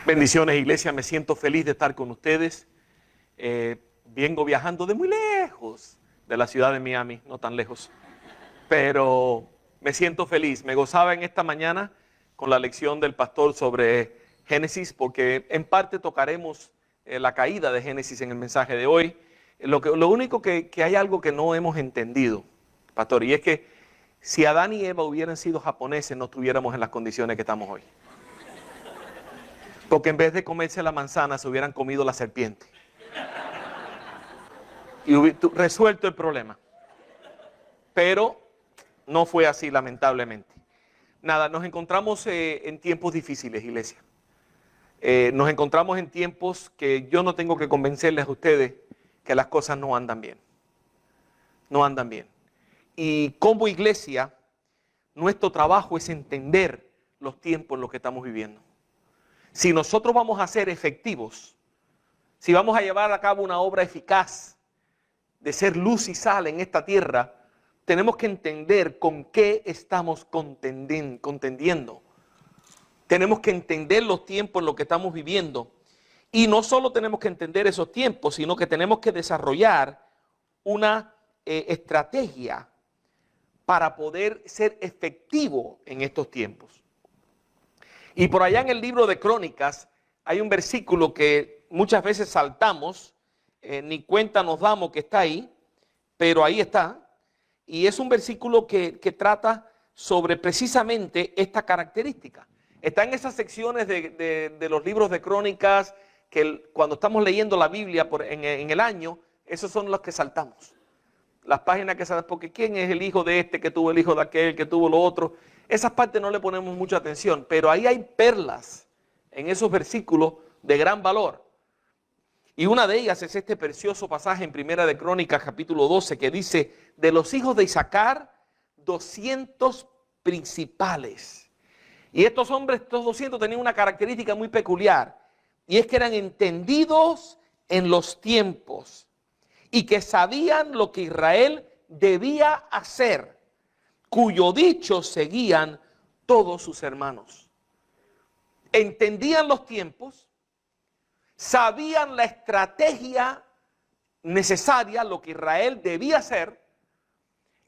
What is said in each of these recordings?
Bendiciones, iglesia. Me siento feliz de estar con ustedes. Vengo viajando de muy lejos, de la ciudad de Miami, no tan lejos. Pero me siento feliz. Me gozaba en esta mañana con la lección del pastor sobre Génesis, porque en parte tocaremos la caída de Génesis en el mensaje de hoy. Lo único que hay algo que no hemos entendido, pastor, y es que si Adán y Eva hubieran sido japoneses, no estuviéramos en las condiciones que estamos hoy. Porque en vez de comerse la manzana, se hubieran comido la serpiente. Y resuelto el problema. Pero no fue así, lamentablemente. Nada, nos encontramos en tiempos difíciles, iglesia. Nos encontramos en tiempos que yo no tengo que convencerles a ustedes que las cosas no andan bien. No andan bien. Y como iglesia, nuestro trabajo es entender los tiempos en los que estamos viviendo. Si nosotros vamos a ser efectivos, si vamos a llevar a cabo una obra eficaz de ser luz y sal en esta tierra, tenemos que entender con qué estamos contendiendo. Tenemos que entender los tiempos en los que estamos viviendo. Y no solo tenemos que entender esos tiempos, sino que tenemos que desarrollar una estrategia para poder ser efectivo en estos tiempos. Y por allá en el libro de Crónicas hay un versículo que muchas veces saltamos, ni cuenta nos damos que está ahí, pero ahí está. Y es un versículo que trata sobre precisamente esta característica. Está en esas secciones de los libros de Crónicas que cuando estamos leyendo la Biblia en el año, esos son los que saltamos. Las páginas que saltamos, porque ¿quién es el hijo de este que tuvo el hijo de aquel que tuvo lo otro? Esas partes no le ponemos mucha atención, pero ahí hay perlas en esos versículos de gran valor. Y una de ellas es este precioso pasaje en Primera de Crónicas, capítulo 12, que dice, de los hijos de Isaacar, 200 principales. Y estos hombres, estos 200, tenían una característica muy peculiar, y es que eran entendidos en los tiempos, y que sabían lo que Israel debía hacer, cuyo dicho seguían todos sus hermanos. Entendían los tiempos, sabían la estrategia necesaria, lo que Israel debía hacer,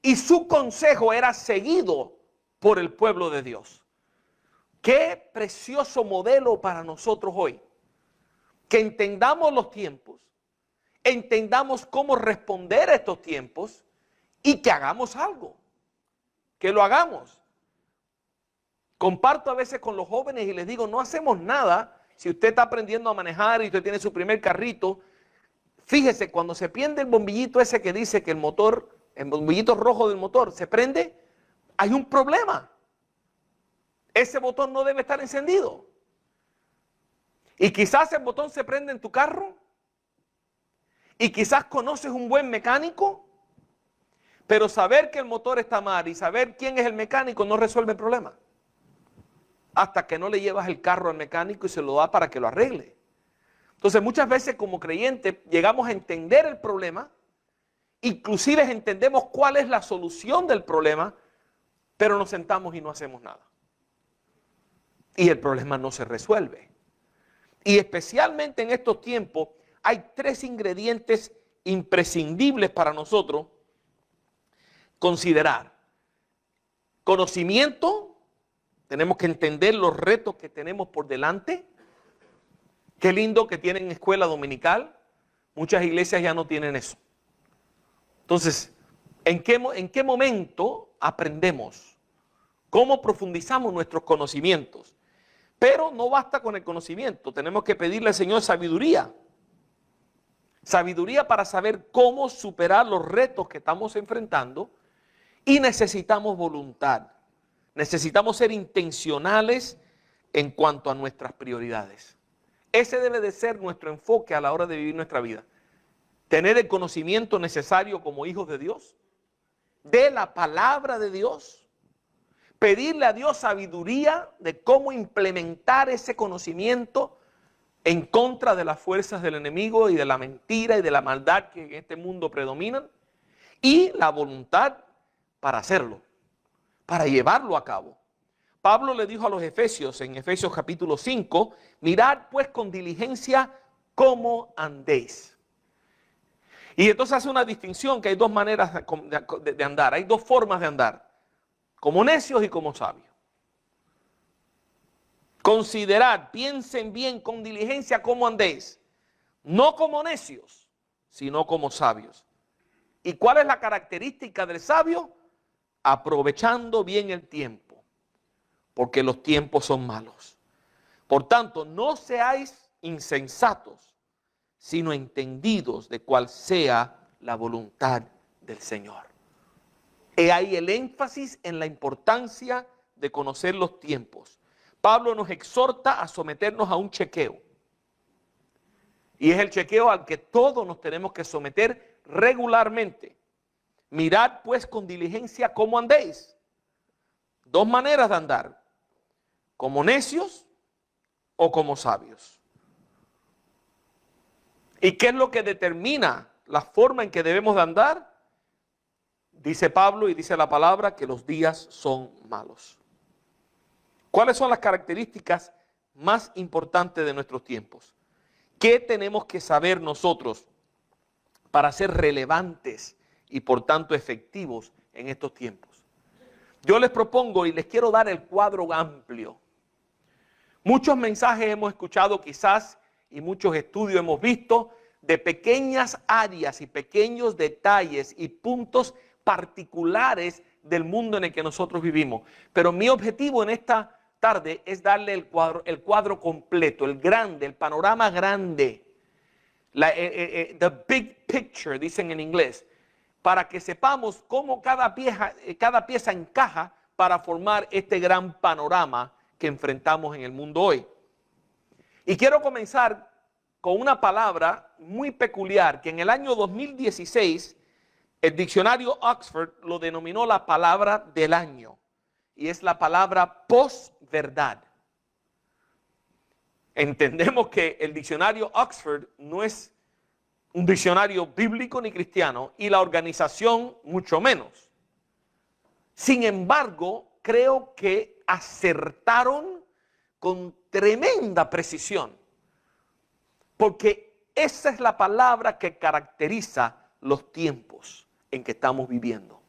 y su consejo era seguido por el pueblo de Dios. Qué precioso modelo para nosotros hoy. Que entendamos los tiempos, entendamos cómo responder a estos tiempos y que hagamos algo. Que lo hagamos. Comparto a veces con los jóvenes y les digo, no hacemos nada. Si usted está aprendiendo a manejar y usted tiene su primer carrito, fíjese, cuando se prende el bombillito ese que dice que el motor, el bombillito rojo del motor se prende, hay un problema. Ese botón no debe estar encendido. Y quizás el botón se prende en tu carro y quizás conoces un buen mecánico, pero saber que el motor está mal y saber quién es el mecánico no resuelve el problema. Hasta que no le llevas el carro al mecánico y se lo da para que lo arregle. Entonces muchas veces como creyentes llegamos a entender el problema, inclusive entendemos cuál es la solución del problema, pero nos sentamos y no hacemos nada. Y el problema no se resuelve. Y especialmente en estos tiempos hay 3 ingredientes imprescindibles para nosotros considerar. Conocimiento, tenemos que entender los retos que tenemos por delante. Qué lindo que tienen escuela dominical. Muchas iglesias ya no tienen eso. Entonces, ¿en qué momento aprendemos? ¿Cómo profundizamos nuestros conocimientos? Pero no basta con el conocimiento, tenemos que pedirle al Señor sabiduría. Sabiduría para saber cómo superar los retos que estamos enfrentando. Y necesitamos voluntad. Necesitamos ser intencionales en cuanto a nuestras prioridades. Ese debe de ser nuestro enfoque a la hora de vivir nuestra vida. Tener el conocimiento necesario como hijos de Dios, de la palabra de Dios. Pedirle a Dios sabiduría de cómo implementar ese conocimiento en contra de las fuerzas del enemigo y de la mentira y de la maldad que en este mundo predominan. Y la voluntad para hacerlo, para llevarlo a cabo. Pablo le dijo a los efesios, en Efesios capítulo 5, mirad pues con diligencia cómo andéis. Y entonces hace una distinción que hay dos maneras de andar, hay dos formas de andar, como necios y como sabios. Considerad, piensen bien con diligencia cómo andéis, no como necios, sino como sabios. ¿Y cuál es la característica del sabio? Aprovechando bien el tiempo, porque los tiempos son malos. Por tanto, no seáis insensatos, sino entendidos de cuál sea la voluntad del Señor. He ahí el énfasis en la importancia de conocer los tiempos. Pablo nos exhorta a someternos a un chequeo. Y es el chequeo al que todos nos tenemos que someter regularmente. Mirad pues con diligencia cómo andéis. Dos maneras de andar, como necios o como sabios. ¿Y qué es lo que determina la forma en que debemos de andar? Dice Pablo y dice la palabra que los días son malos. ¿Cuáles son las características más importantes de nuestros tiempos? ¿Qué tenemos que saber nosotros para ser relevantes y por tanto efectivos en estos tiempos? Yo les propongo y les quiero dar el cuadro amplio. Muchos mensajes hemos escuchado quizás y muchos estudios hemos visto de pequeñas áreas y pequeños detalles y puntos particulares del mundo en el que nosotros vivimos. Pero mi objetivo en esta tarde es darle el cuadro completo, el grande, el panorama grande, the big picture, dicen en inglés, para que sepamos cómo cada pieza encaja para formar este gran panorama que enfrentamos en el mundo hoy. Y quiero comenzar con una palabra muy peculiar que en el año 2016 el diccionario Oxford lo denominó la palabra del año, y es la palabra posverdad. Entendemos que el diccionario Oxford no es un diccionario bíblico ni cristiano, y la organización mucho menos. Sin embargo, creo que acertaron con tremenda precisión, porque esa es la palabra que caracteriza los tiempos en que estamos viviendo.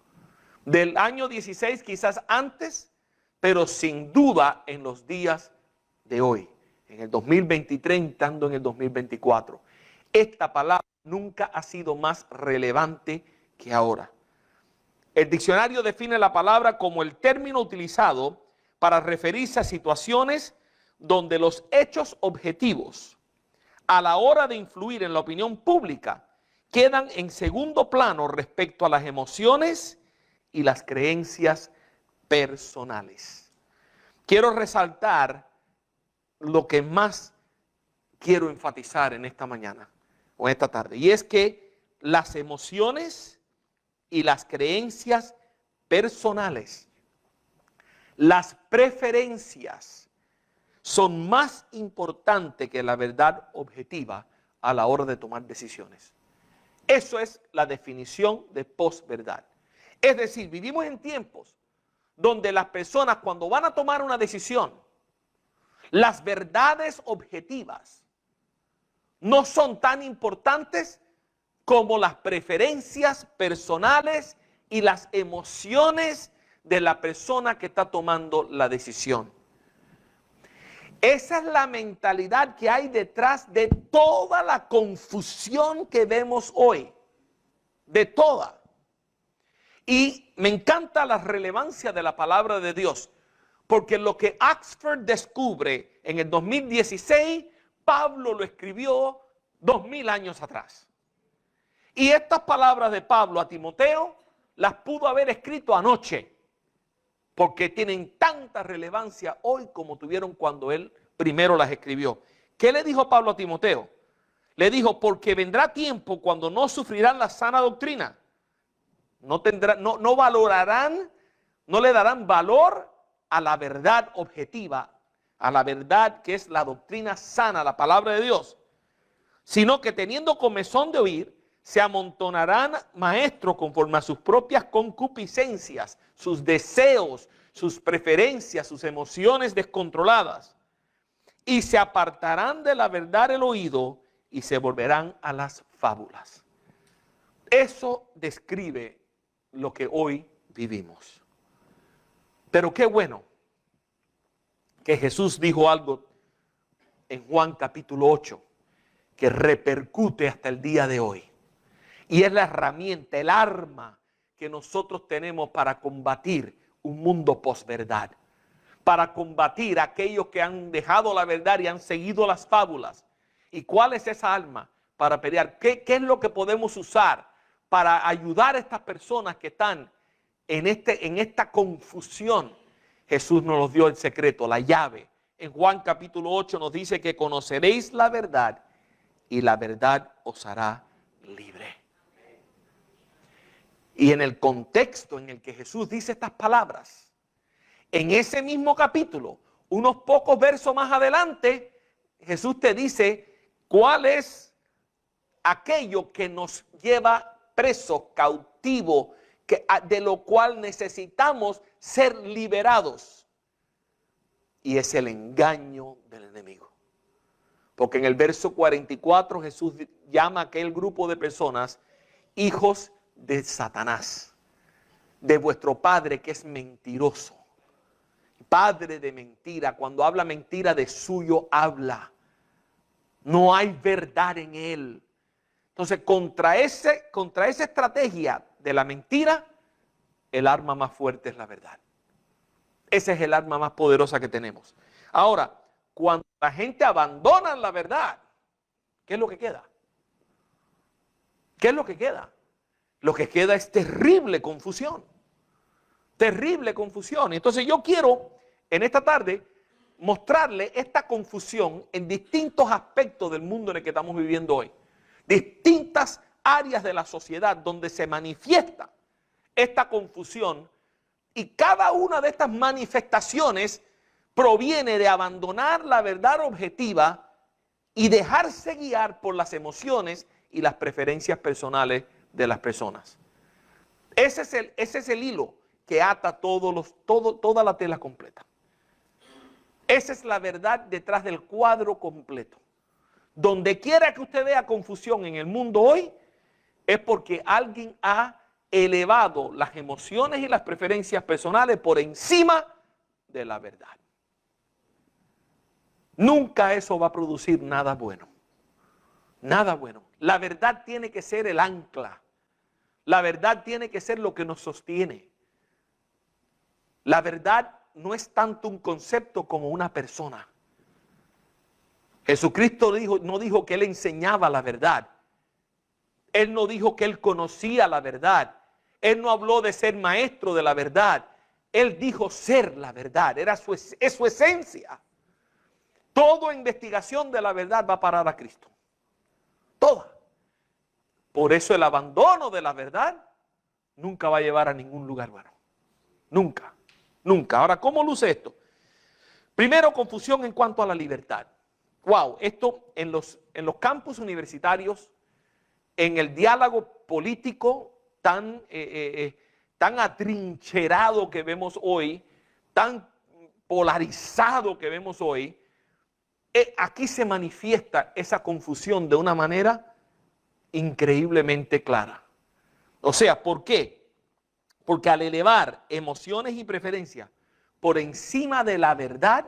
Del año 16 quizás antes, pero sin duda en los días de hoy, en el 2023, entrando en el 2024. Esta palabra nunca ha sido más relevante que ahora. El diccionario define la palabra como el término utilizado para referirse a situaciones donde los hechos objetivos a la hora de influir en la opinión pública quedan en segundo plano respecto a las emociones y las creencias personales. Quiero resaltar lo que más quiero enfatizar en esta mañana o en esta tarde, y es que las emociones y las creencias personales, las preferencias, son más importantes que la verdad objetiva a la hora de tomar decisiones. Eso es la definición de posverdad. Es decir, vivimos en tiempos donde las personas, cuando van a tomar una decisión, las verdades objetivas no son tan importantes como las preferencias personales y las emociones de la persona que está tomando la decisión. Esa es la mentalidad que hay detrás de toda la confusión que vemos hoy. De toda. Y me encanta la relevancia de la palabra de Dios, porque lo que Oxford descubre en el 2016, Pablo lo escribió 2000 años atrás. Y estas palabras de Pablo a Timoteo las pudo haber escrito anoche, porque tienen tanta relevancia hoy como tuvieron cuando él primero las escribió. ¿Qué le dijo Pablo a Timoteo? Le dijo, porque vendrá tiempo cuando no sufrirán la sana doctrina, no valorarán, no le darán valor a la verdad objetiva, a la verdad que es la doctrina sana, la palabra de Dios, sino que teniendo comezón de oír, se amontonarán maestros conforme a sus propias concupiscencias, sus deseos, sus preferencias, sus emociones descontroladas, y se apartarán de la verdad el oído y se volverán a las fábulas. Eso describe lo que hoy vivimos. Pero qué bueno que Jesús dijo algo en Juan capítulo 8 que repercute hasta el día de hoy. Y es la herramienta, el arma que nosotros tenemos para combatir un mundo posverdad, para combatir a aquellos que han dejado la verdad y han seguido las fábulas. ¿Y cuál es esa arma para pelear? ¿Qué es lo que podemos usar para ayudar a estas personas que están en esta confusión? Jesús nos dio el secreto, la llave. En Juan capítulo 8 nos dice que conoceréis la verdad y la verdad os hará libre. Y en el contexto en el que Jesús dice estas palabras, en ese mismo capítulo, unos pocos versos más adelante, Jesús te dice cuál es aquello que nos lleva presos, cautivos, de lo cual necesitamos ser liberados. Y es el engaño del enemigo. Porque en el verso 44 Jesús llama a aquel grupo de personas hijos de Satanás, de vuestro padre que es mentiroso, padre de mentira. Cuando habla mentira, de suyo habla, no hay verdad en él. Entonces contra esa estrategia de la mentira, el arma más fuerte es la verdad. Ese es el arma más poderosa que tenemos. Ahora, cuando la gente abandona la verdad, ¿qué es lo que queda? ¿Qué es lo que queda? Lo que queda es terrible confusión. Terrible confusión. Entonces yo quiero en esta tarde mostrarle esta confusión en distintos aspectos del mundo en el que estamos viviendo hoy. Distintas áreas de la sociedad donde se manifiesta esta confusión, y cada una de estas manifestaciones proviene de abandonar la verdad objetiva y dejarse guiar por las emociones y las preferencias personales de las personas. Ese es el hilo que ata toda la tela completa. Esa es la verdad detrás del cuadro completo. Donde quiera que usted vea confusión en el mundo hoy, es porque alguien ha elevado las emociones y las preferencias personales por encima de la verdad. Nunca eso va a producir nada bueno. Nada bueno. La verdad tiene que ser el ancla. La verdad tiene que ser lo que nos sostiene. La verdad no es tanto un concepto como una persona. Jesucristo no dijo que Él enseñaba la verdad. Él no dijo que Él conocía la verdad. Él no habló de ser maestro de la verdad. Él dijo ser la verdad. Es su esencia. Toda investigación de la verdad va a parar a Cristo. Toda. Por eso el abandono de la verdad nunca va a llevar a ningún lugar bueno. Nunca. Nunca. Ahora, ¿cómo luce esto? Primero, confusión en cuanto a la libertad. Wow, esto en los campus universitarios, en el diálogo político tan atrincherado que vemos hoy, tan polarizado que vemos hoy, aquí se manifiesta esa confusión de una manera increíblemente clara. O sea, ¿por qué? Porque al elevar emociones y preferencias por encima de la verdad,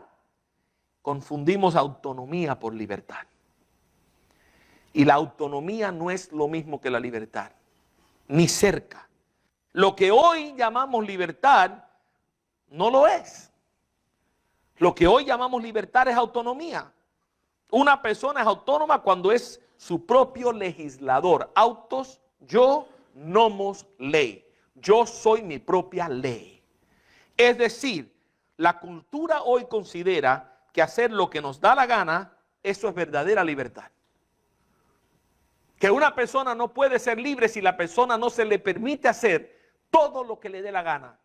confundimos autonomía por libertad. Y la autonomía no es lo mismo que la libertad, ni cerca. Lo que hoy llamamos libertad no lo es. Lo que hoy llamamos libertad es autonomía. Una persona es autónoma cuando es su propio legislador. Autos, yo, nomos, ley. Yo soy mi propia ley. Es decir, la cultura hoy considera que hacer lo que nos da la gana, eso es verdadera libertad. Que una persona no puede ser libre si la persona no se le permite hacer todo lo que le dé la gana,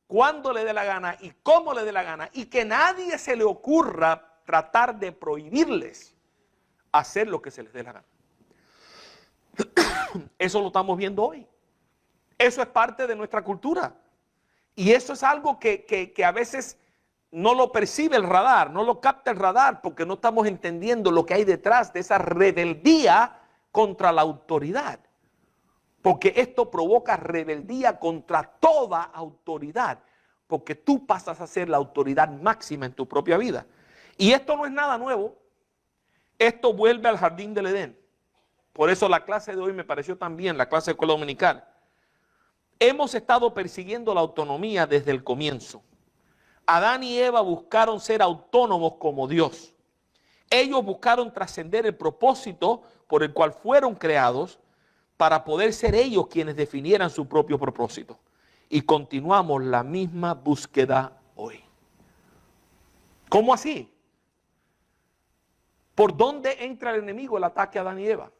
cuando le dé la gana y cómo le dé la gana, y que nadie se le ocurra tratar de prohibirles hacer lo que se les dé la gana. Eso lo estamos viendo hoy. Eso es parte de nuestra cultura. Y eso es algo que a veces no lo percibe el radar, no lo capta el radar, porque no estamos entendiendo lo que hay detrás de esa rebeldía contra la autoridad. Porque esto provoca rebeldía contra toda autoridad, porque tú pasas a ser la autoridad máxima en tu propia vida. Y esto no es nada nuevo, esto vuelve al jardín del Edén. Por eso la clase de hoy me pareció tan bien, la clase de escuela dominical. Hemos estado persiguiendo la autonomía desde el comienzo. Adán y Eva buscaron ser autónomos como Dios. Ellos buscaron trascender el propósito por el cual fueron creados para poder ser ellos quienes definieran su propio propósito. Y continuamos la misma búsqueda hoy. ¿Cómo así? ¿Por dónde entra el enemigo el ataque a Adán y Eva?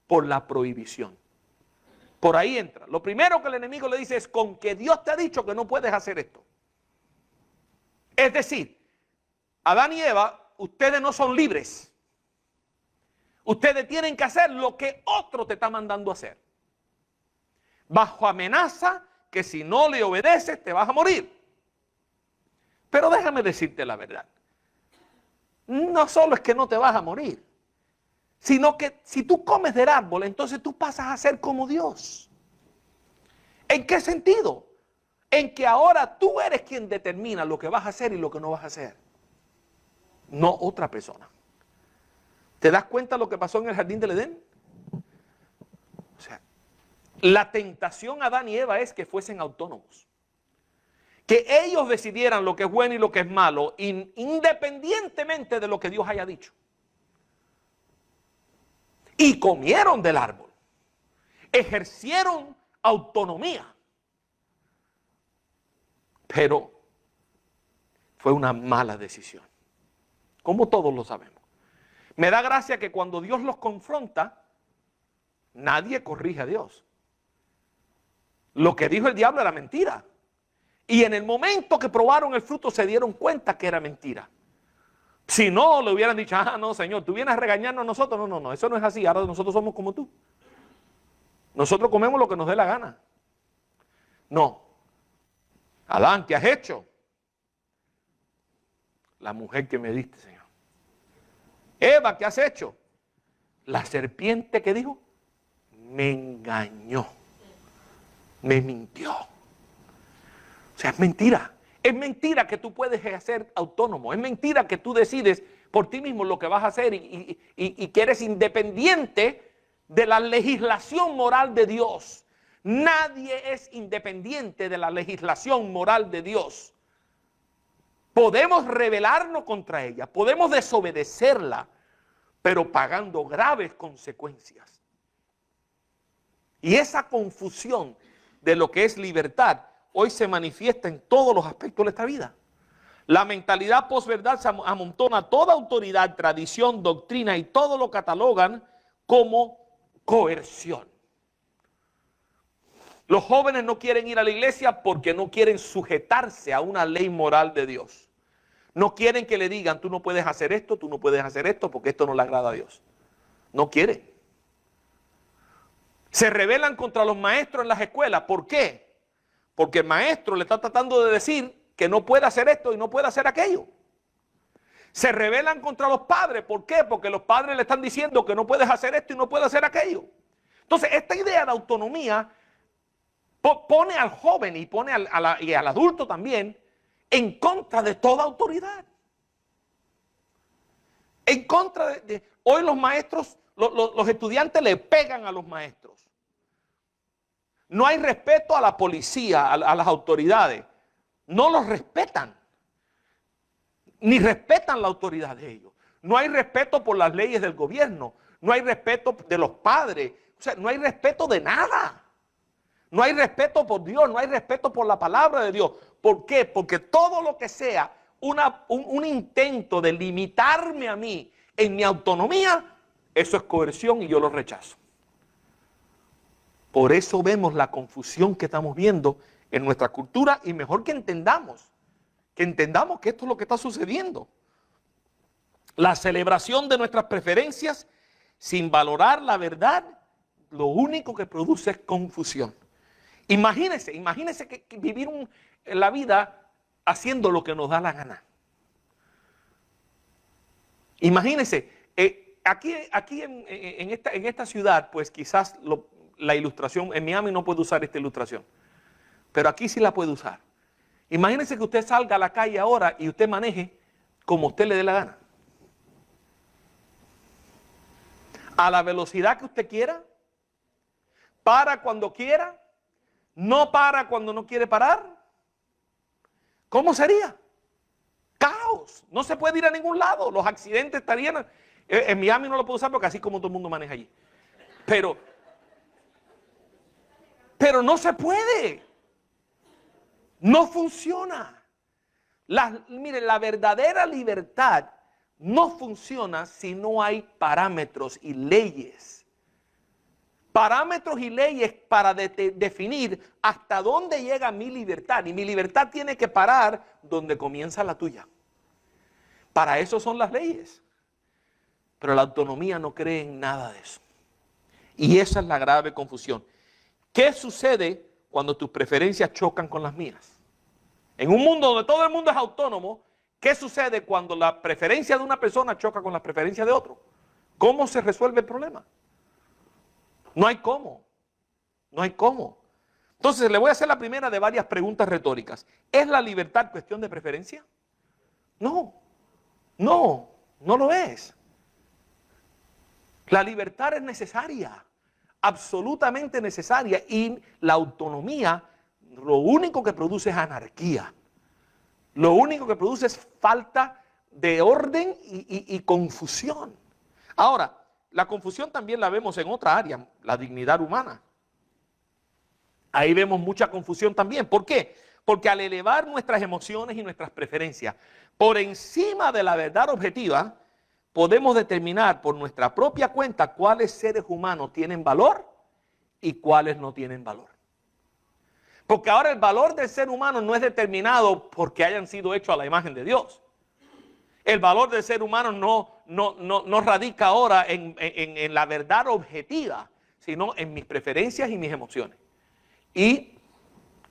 Por la prohibición. Por ahí entra. Lo primero que el enemigo le dice es: con que Dios te ha dicho que no puedes hacer esto. Es decir, Adán y Eva, ustedes no son libres. Ustedes tienen que hacer lo que otro te está mandando a hacer. Bajo amenaza que si no le obedeces te vas a morir. Pero déjame decirte la verdad. No solo es que no te vas a morir, sino que si tú comes del árbol, entonces tú pasas a ser como Dios. ¿En qué sentido? En que ahora tú eres quien determina lo que vas a hacer y lo que no vas a hacer, no otra persona. ¿Te das cuenta lo que pasó en el jardín del Edén? O sea, la tentación a Adán y Eva es que fuesen autónomos. Que ellos decidieran lo que es bueno y lo que es malo, independientemente de lo que Dios haya dicho. Y comieron del árbol. Ejercieron autonomía. Pero fue una mala decisión. Como todos lo sabemos. Me da gracia que cuando Dios los confronta, nadie corrige a Dios. Lo que dijo el diablo era mentira. Y en el momento que probaron el fruto se dieron cuenta que era mentira. Si no, le hubieran dicho: ah, no, Señor, tú vienes a regañarnos a nosotros. No, eso no es así. Ahora nosotros somos como tú. Nosotros comemos lo que nos dé la gana. No. Adán, ¿qué has hecho? La mujer que me diste, Señor. Eva, ¿qué has hecho? La serpiente que dijo, me engañó. Me mintió. O sea, es mentira. Es mentira que tú puedes ser autónomo. Es mentira que tú decides por ti mismo lo que vas a hacer y que eres independiente de la legislación moral de Dios. Nadie es independiente de la legislación moral de Dios. Podemos rebelarnos contra ella, podemos desobedecerla, pero pagando graves consecuencias. Y esa confusión de lo que es libertad hoy se manifiesta en todos los aspectos de nuestra vida. La mentalidad posverdad se amontona toda autoridad, tradición, doctrina y todo lo catalogan como coerción. Los jóvenes no quieren ir a la iglesia porque no quieren sujetarse a una ley moral de Dios. No quieren que le digan: tú no puedes hacer esto, tú no puedes hacer esto, porque esto no le agrada a Dios. No quieren. Se rebelan contra los maestros en las escuelas. ¿Por qué? Porque el maestro le está tratando de decir que no puede hacer esto y no puede hacer aquello. Se rebelan contra los padres. ¿Por qué? Porque los padres le están diciendo que no puedes hacer esto y no puedes hacer aquello. Entonces, esta idea de autonomía pone al joven y pone y al adulto también en contra de toda autoridad. En contra hoy los maestros, los estudiantes le pegan a los maestros. No hay respeto a la policía, a las autoridades. No los respetan. Ni respetan la autoridad de ellos. No hay respeto por las leyes del gobierno. No hay respeto de los padres. O sea, no hay respeto de nada. No hay respeto por Dios, no hay respeto por la palabra de Dios. ¿Por qué? Porque todo lo que sea un intento de limitarme a mí en mi autonomía, eso es coerción y yo lo rechazo. Por eso vemos la confusión que estamos viendo en nuestra cultura y mejor que entendamos que esto es lo que está sucediendo. La celebración de nuestras preferencias sin valorar la verdad, lo único que produce es confusión. Imagínese que vivir la vida haciendo lo que nos da la gana. Imagínense, aquí en esta ciudad, pues quizás la ilustración, en Miami no puedo usar esta ilustración, pero aquí sí la puedo usar. Imagínense que usted salga a la calle ahora y usted maneje como usted le dé la gana. A la velocidad que usted quiera, para cuando quiera, no para cuando no quiere parar. ¿Cómo sería? Caos. No se puede ir a ningún lado. Los accidentes estarían... En Miami no lo puedo usar porque así como todo el mundo maneja allí. Pero no se puede. No funciona. Mire, la verdadera libertad no funciona si no hay parámetros y leyes. Parámetros y leyes para definir hasta dónde llega mi libertad. Y mi libertad tiene que parar donde comienza la tuya. Para eso son las leyes. Pero la autonomía no cree en nada de eso. Y esa es la grave confusión. ¿Qué sucede cuando tus preferencias chocan con las mías? En un mundo donde todo el mundo es autónomo, ¿qué sucede cuando la preferencia de una persona choca con las preferencias de otro? ¿Cómo se resuelve el problema? No hay cómo. No hay cómo. Entonces, le voy a hacer la primera de varias preguntas retóricas. ¿Es la libertad cuestión de preferencia? No. No, no lo es. La libertad es necesaria. Absolutamente necesaria. Y la autonomía, lo único que produce es anarquía. Lo único que produce es falta de orden y confusión. Ahora, la confusión también la vemos en otra área, la dignidad humana. Ahí vemos mucha confusión también. ¿Por qué? Porque al elevar nuestras emociones y nuestras preferencias por encima de la verdad objetiva, podemos determinar por nuestra propia cuenta cuáles seres humanos tienen valor y cuáles no tienen valor. Porque ahora el valor del ser humano no es determinado porque hayan sido hechos a la imagen de Dios. El valor del ser humano no radica ahora en la verdad objetiva, sino en mis preferencias y mis emociones. Y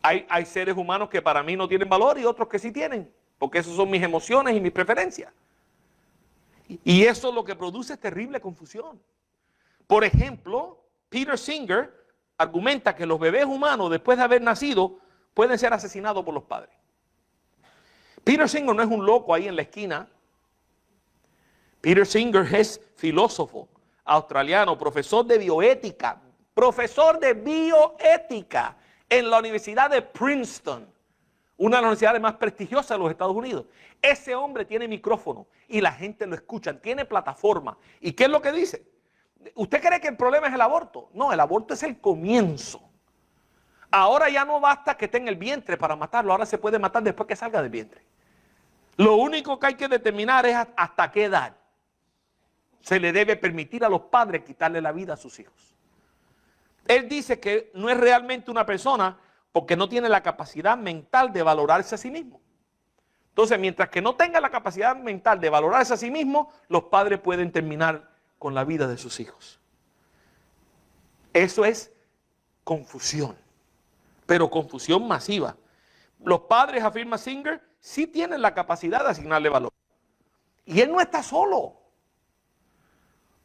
hay seres humanos que para mí no tienen valor y otros que sí tienen, porque esas son mis emociones y mis preferencias. Y eso lo que produce es terrible confusión. Por ejemplo, Peter Singer argumenta que los bebés humanos, después de haber nacido, pueden ser asesinados por los padres. Peter Singer no es un loco ahí en la esquina. Peter Singer es filósofo australiano, profesor de bioética en la Universidad de Princeton, una de las universidades más prestigiosas de los Estados Unidos. Ese hombre tiene micrófono y la gente lo escucha, tiene plataforma. ¿Y qué es lo que dice? ¿Usted cree que el problema es el aborto? No, el aborto es el comienzo. Ahora ya no basta que esté en el vientre para matarlo, ahora se puede matar después que salga del vientre. Lo único que hay que determinar es hasta qué edad se le debe permitir a los padres quitarle la vida a sus hijos. Él dice que no es realmente una persona porque no tiene la capacidad mental de valorarse a sí mismo. Entonces, mientras que no tenga la capacidad mental de valorarse a sí mismo, los padres pueden terminar con la vida de sus hijos. Eso es confusión, pero confusión masiva. Los padres, afirma Singer, sí tienen la capacidad de asignarle valor. Y él no está solo.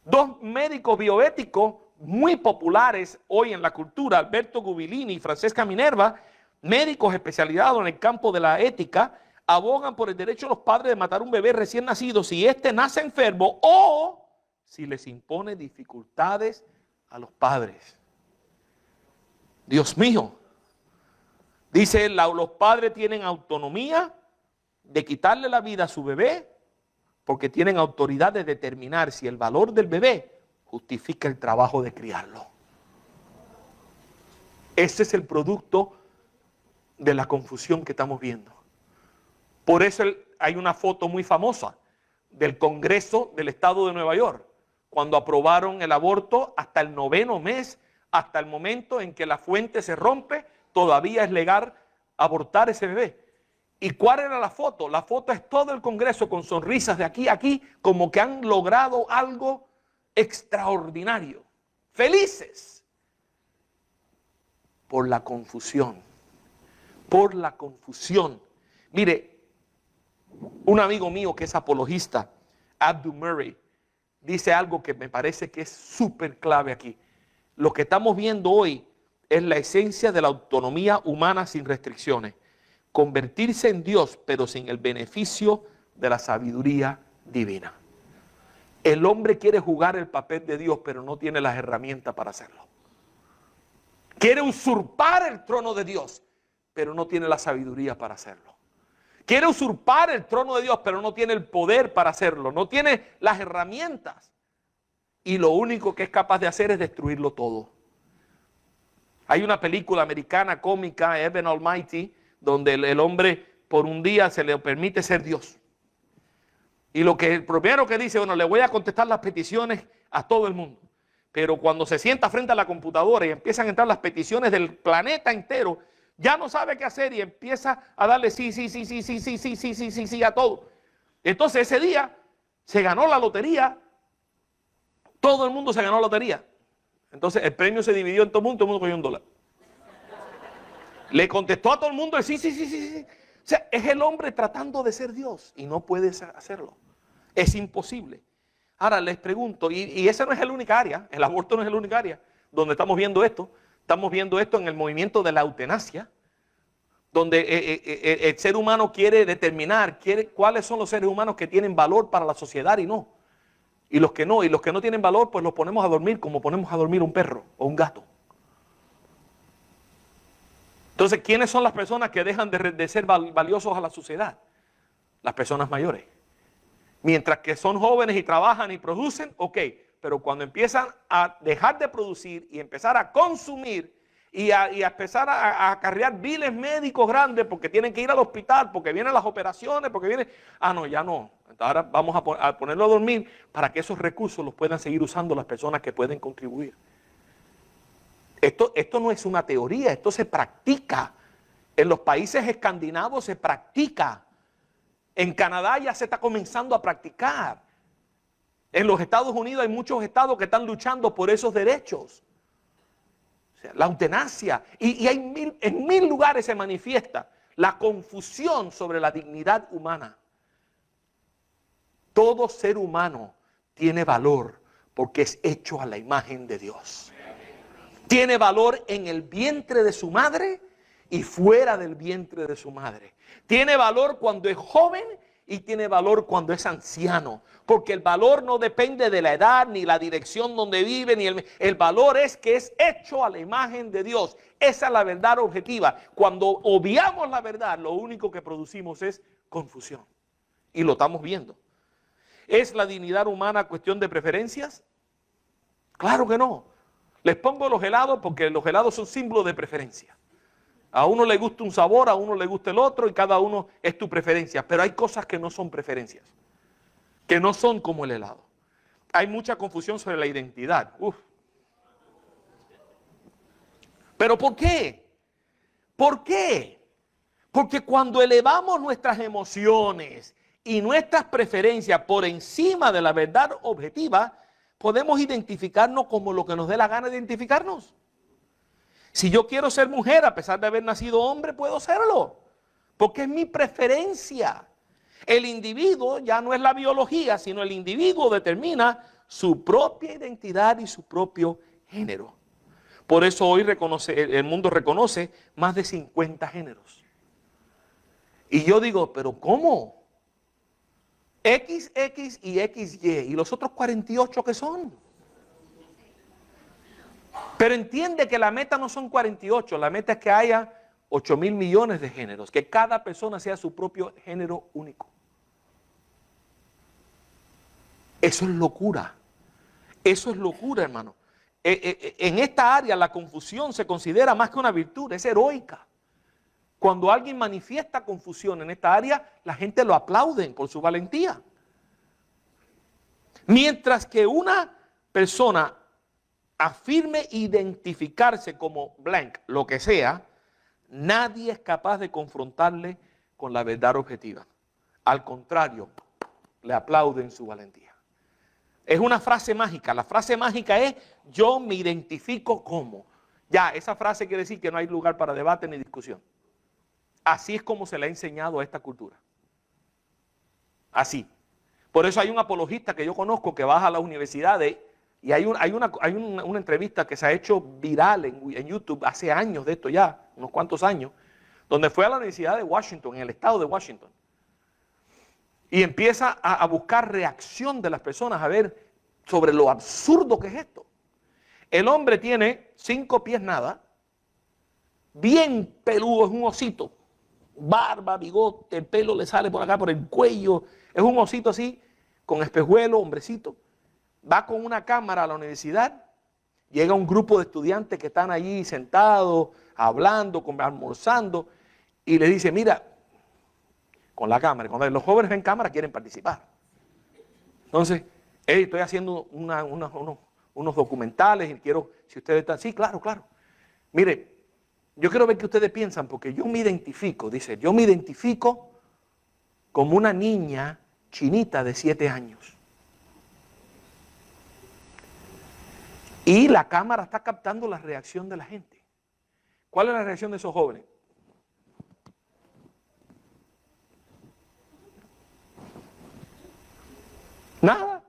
Dos médicos bioéticos muy populares hoy en la cultura, Alberto Gubilini y Francesca Minerva, médicos especializados en el campo de la ética, abogan por el derecho de los padres de matar un bebé recién nacido si éste nace enfermo o si les impone dificultades a los padres. Dios mío. Dice, los padres tienen autonomía de quitarle la vida a su bebé porque tienen autoridad de determinar si el valor del bebé justifica el trabajo de criarlo. Ese es el producto de la confusión que estamos viendo. Por eso hay una foto muy famosa del Congreso del Estado de Nueva York, cuando aprobaron el aborto hasta el 9º mes, hasta el momento en que la fuente se rompe, todavía es legal abortar ese bebé. ¿Y cuál era la foto? La foto es todo el Congreso con sonrisas de aquí a aquí, como que han logrado algo extraordinario. Felices por la confusión, por la confusión. Mire, un amigo mío que es apologista, Abdul Murray, dice algo que me parece que es súper clave aquí. Lo que estamos viendo hoy es la esencia de la autonomía humana sin restricciones. Convertirse en Dios, pero sin el beneficio de la sabiduría divina. El hombre quiere jugar el papel de Dios, pero no tiene las herramientas para hacerlo. Quiere usurpar el trono de Dios, pero no tiene la sabiduría para hacerlo. Quiere usurpar el trono de Dios, pero no tiene el poder para hacerlo. No tiene las herramientas. Y lo único que es capaz de hacer es destruirlo todo. Hay una película americana cómica, Evan Almighty, donde el hombre por un día se le permite ser Dios. Y el primero que dice, bueno, le voy a contestar las peticiones a todo el mundo. Pero cuando se sienta frente a la computadora y empiezan a entrar las peticiones del planeta entero, ya no sabe qué hacer y empieza a darle sí a todo. Entonces ese día se ganó la lotería. Todo el mundo se ganó la lotería. Entonces el premio se dividió en todo el mundo cogió $1. Le contestó a todo el mundo el sí. O sea, es el hombre tratando de ser Dios y no puede hacerlo. Es imposible. Ahora les pregunto, y esa no es la única área, el aborto no es la única área donde estamos viendo esto. Estamos viendo esto en el movimiento de la eutanasia, donde el ser humano quiere determinar cuáles son los seres humanos que tienen valor para la sociedad y no. Y los que no tienen valor, pues los ponemos a dormir como ponemos a dormir un perro o un gato. Entonces, ¿quiénes son las personas que dejan de ser valiosos a la sociedad? Las personas mayores. Mientras que son jóvenes y trabajan y producen, ok. Pero cuando empiezan a dejar de producir y empezar a consumir y a empezar a acarrear biles médicos grandes porque tienen que ir al hospital, porque vienen las operaciones, porque vienen... no, ya no. Ahora vamos a ponerlo a dormir para que esos recursos los puedan seguir usando las personas que pueden contribuir. Esto no es una teoría, esto se practica. En los países escandinavos se practica. En Canadá ya se está comenzando a practicar. En los Estados Unidos hay muchos estados que están luchando por esos derechos. O sea, la eutanasia. Y en mil lugares se manifiesta la confusión sobre la dignidad humana. Todo ser humano tiene valor porque es hecho a la imagen de Dios. Tiene valor en el vientre de su madre y fuera del vientre de su madre. Tiene valor cuando es joven y tiene valor cuando es anciano. Porque el valor no depende de la edad, ni la dirección donde vive, ni el valor es que es hecho a la imagen de Dios. Esa es la verdad objetiva. Cuando obviamos la verdad, lo único que producimos es confusión. Y lo estamos viendo. ¿Es la dignidad humana cuestión de preferencias? Claro que no. Les pongo los helados porque los helados son símbolos de preferencia. A uno le gusta un sabor, a uno le gusta el otro y cada uno es tu preferencia. Pero hay cosas que no son preferencias, que no son como el helado. Hay mucha confusión sobre la identidad. ¿Pero por qué? ¿Por qué? Porque cuando elevamos nuestras emociones y nuestras preferencias por encima de la verdad objetiva, podemos identificarnos como lo que nos dé la gana de identificarnos. Si yo quiero ser mujer a pesar de haber nacido hombre, puedo serlo, porque es mi preferencia. El individuo ya no es la biología, sino el individuo determina su propia identidad y su propio género. Por eso hoy el mundo reconoce más de 50 géneros. Y yo digo, ¿pero cómo? XX y XY, ¿y los otros 48 qué son? Pero entiende que la meta no son 48, la meta es que haya 8.000 millones de géneros, que cada persona sea su propio género único. Eso es locura. Eso es locura, hermano. En esta área la confusión se considera más que una virtud, es heroica. Cuando alguien manifiesta confusión en esta área, la gente lo aplaude por su valentía. Mientras que una persona afirme identificarse como blank, lo que sea, nadie es capaz de confrontarle con la verdad objetiva. Al contrario, le aplauden su valentía. Es una frase mágica. La frase mágica es, yo me identifico como. Ya, esa frase quiere decir que no hay lugar para debate ni discusión. Así es como se le ha enseñado a esta cultura. Así. Por eso hay un apologista que yo conozco que baja a las universidades y hay una entrevista que se ha hecho viral en YouTube hace años de esto ya, unos cuantos años, donde fue a la Universidad de Washington, en el estado de Washington, y empieza a buscar reacción de las personas a ver sobre lo absurdo que es esto. El hombre tiene 5 pies nada, bien peludo, es un osito, barba, bigote, el pelo le sale por acá, por el cuello, es un osito así, con espejuelo, hombrecito, va con una cámara a la universidad, llega un grupo de estudiantes que están allí sentados, hablando, almorzando, y le dice, mira, con la cámara, cuando los jóvenes ven cámara quieren participar. Entonces, hey, estoy haciendo unos documentales y quiero, si ustedes están, sí, claro, claro. Mire, yo quiero ver qué ustedes piensan, porque yo me identifico, dice, yo me identifico como una niña chinita de 7 años. Y la cámara está captando la reacción de la gente. ¿Cuál es la reacción de esos jóvenes? Nada.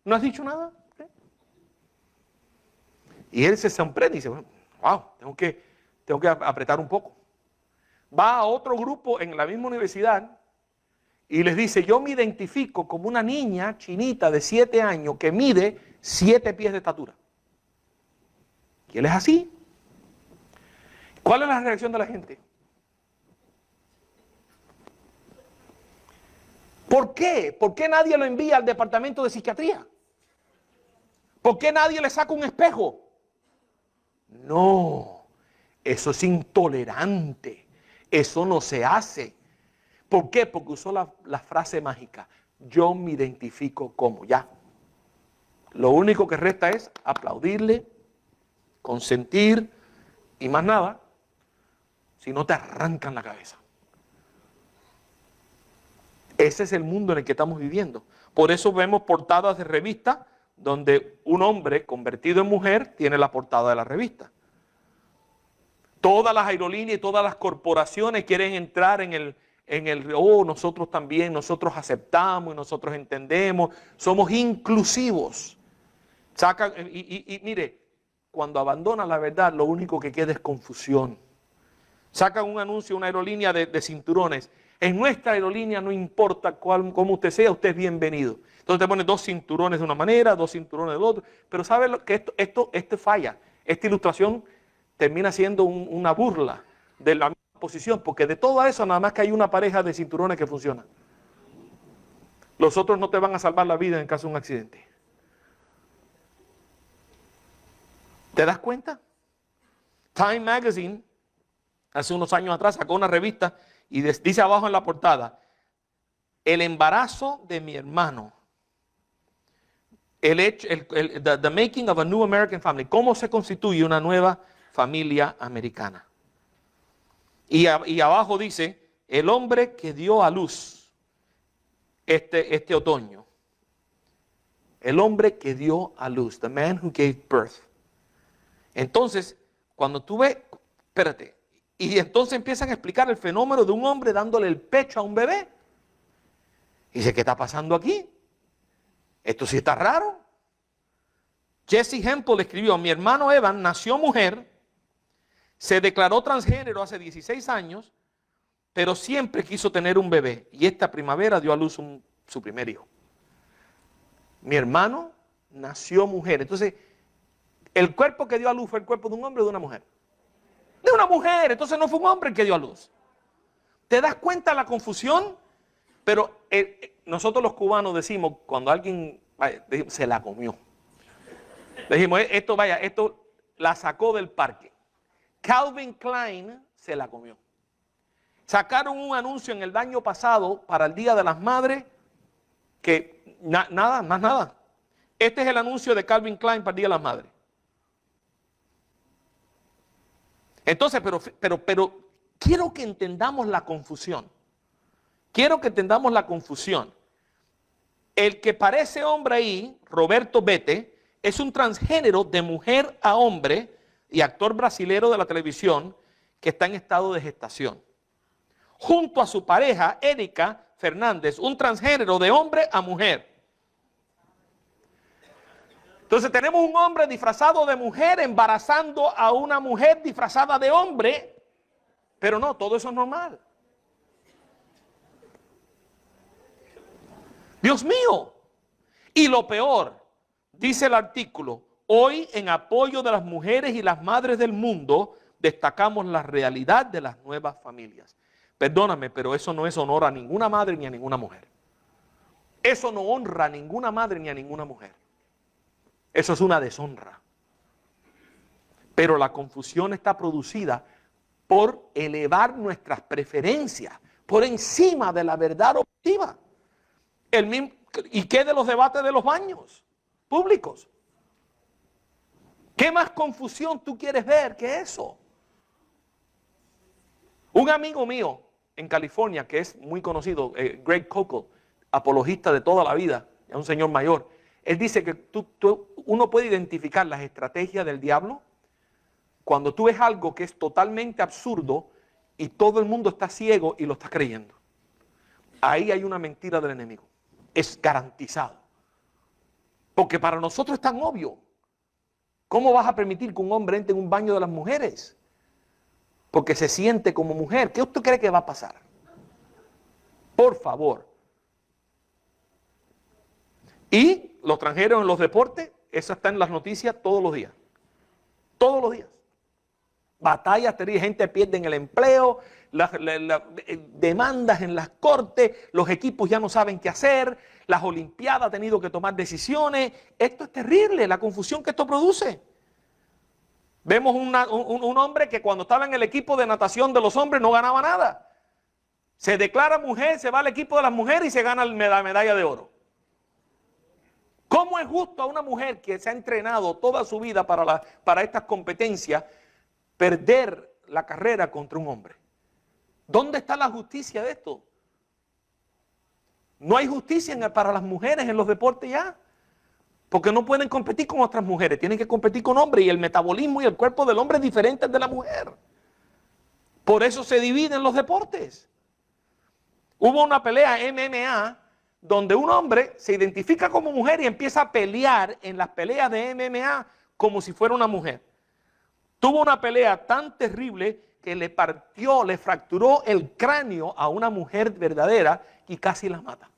¿No has dicho nada? ¿Eh? Y él se sorprende y dice, wow, tengo que apretar un poco. Va a otro grupo en la misma universidad y les dice, yo me identifico como una niña chinita de 7 años que mide 7 pies de estatura. Y él es así. ¿Cuál es la reacción de la gente? ¿Por qué? ¿Por qué nadie lo envía al departamento de psiquiatría? ¿Por qué nadie le saca un espejo? No, eso es intolerante. Eso no se hace. ¿Por qué? Porque usó la frase mágica. Yo me identifico como ya. Lo único que resta es aplaudirle, consentir y más nada. Si no te arrancan la cabeza. Ese es el mundo en el que estamos viviendo. Por eso vemos portadas de revistas donde un hombre convertido en mujer tiene la portada de la revista. Todas las aerolíneas y todas las corporaciones quieren entrar en el nosotros también, nosotros aceptamos y nosotros entendemos, somos inclusivos. Sacan, y mire, cuando abandonan la verdad, lo único que queda es confusión. Sacan un anuncio, una aerolínea de cinturones. En nuestra aerolínea no importa cómo usted sea, usted es bienvenido. Entonces te ponen 2 cinturones de una manera, 2 cinturones de otra. Pero ¿sabe lo que esto falla? Esta ilustración termina siendo una burla de la misma posición, porque de todo eso nada más que hay una pareja de cinturones que funciona. Los otros no te van a salvar la vida en caso de un accidente. ¿Te das cuenta? Time Magazine, hace unos años atrás, sacó una revista y dice abajo en la portada, el embarazo de mi hermano, the making of a new American family, cómo se constituye una nueva familia americana. Y abajo dice, el hombre que dio a luz este otoño. El hombre que dio a luz, the man who gave birth. Entonces, cuando tú ves, espérate, y entonces empiezan a explicar el fenómeno de un hombre dándole el pecho a un bebé. Y dice, ¿qué está pasando aquí? Esto sí está raro. Jesse Hempel escribió, mi hermano Evan nació mujer, se declaró transgénero hace 16 años, pero siempre quiso tener un bebé. Y esta primavera dio a luz su primer hijo. Mi hermano nació mujer. Entonces, el cuerpo que dio a luz fue el cuerpo de un hombre o de una mujer. De una mujer, entonces no fue un hombre el que dio a luz. ¿Te das cuenta la confusión? Pero nosotros los cubanos decimos, cuando alguien se la comió. Decimos, esto la sacó del parque. Calvin Klein se la comió. Sacaron un anuncio en el año pasado para el Día de las Madres que nada, más nada. Este es el anuncio de Calvin Klein para el Día de las Madres. Entonces, pero quiero que entendamos la confusión. Quiero que entendamos la confusión. El que parece hombre ahí, Roberto Bete, es un transgénero de mujer a hombre y actor brasilero de la televisión que está en estado de gestación. junto a su pareja, Erika Fernández, un transgénero de hombre a mujer. Entonces tenemos un hombre disfrazado de mujer embarazando a una mujer disfrazada de hombre, pero no, todo eso es normal. Dios mío. Y lo peor, dice el artículo, hoy en apoyo de las mujeres y las madres del mundo, destacamos la realidad de las nuevas familias. Perdóname, pero eso no es honor a ninguna madre ni a ninguna mujer. Eso no honra a ninguna madre ni a ninguna mujer. Eso es una deshonra. Pero la confusión está producida por elevar nuestras preferencias por encima de la verdad objetiva. ¿Y qué de los debates de los baños públicos? ¿Qué más confusión tú quieres ver que eso? Un amigo mío en California, que es muy conocido, Greg Koukl, apologista de toda la vida, es un señor mayor, él dice que uno puede identificar las estrategias del diablo cuando tú ves algo que es totalmente absurdo y todo el mundo está ciego y lo está creyendo. Ahí hay una mentira del enemigo. Es garantizado. Porque para nosotros es tan obvio. ¿Cómo vas a permitir que un hombre entre en un baño de las mujeres? Porque se siente como mujer. ¿Qué usted cree que va a pasar? Por favor. Y los extranjeros en los deportes, eso está en las noticias todos los días. Todos los días. Batallas terribles, gente pierde el empleo, demandas en las cortes, los equipos ya no saben qué hacer, las olimpiadas han tenido que tomar decisiones. Esto es terrible, la confusión que esto produce. Vemos un hombre que cuando estaba en el equipo de natación de los hombres no ganaba nada. Se declara mujer, se va al equipo de las mujeres y se gana la medalla de oro. ¿Cómo es justo a una mujer que se ha entrenado toda su vida para estas competencias perder la carrera contra un hombre? ¿Dónde está la justicia de esto? No hay justicia para las mujeres en los deportes ya. Porque no pueden competir con otras mujeres, tienen que competir con hombres y el metabolismo y el cuerpo del hombre es diferente al de la mujer. Por eso se dividen los deportes. Hubo una pelea MMA donde un hombre se identifica como mujer y empieza a pelear en las peleas de MMA como si fuera una mujer. Tuvo una pelea tan terrible que le fracturó el cráneo a una mujer verdadera y casi la mata.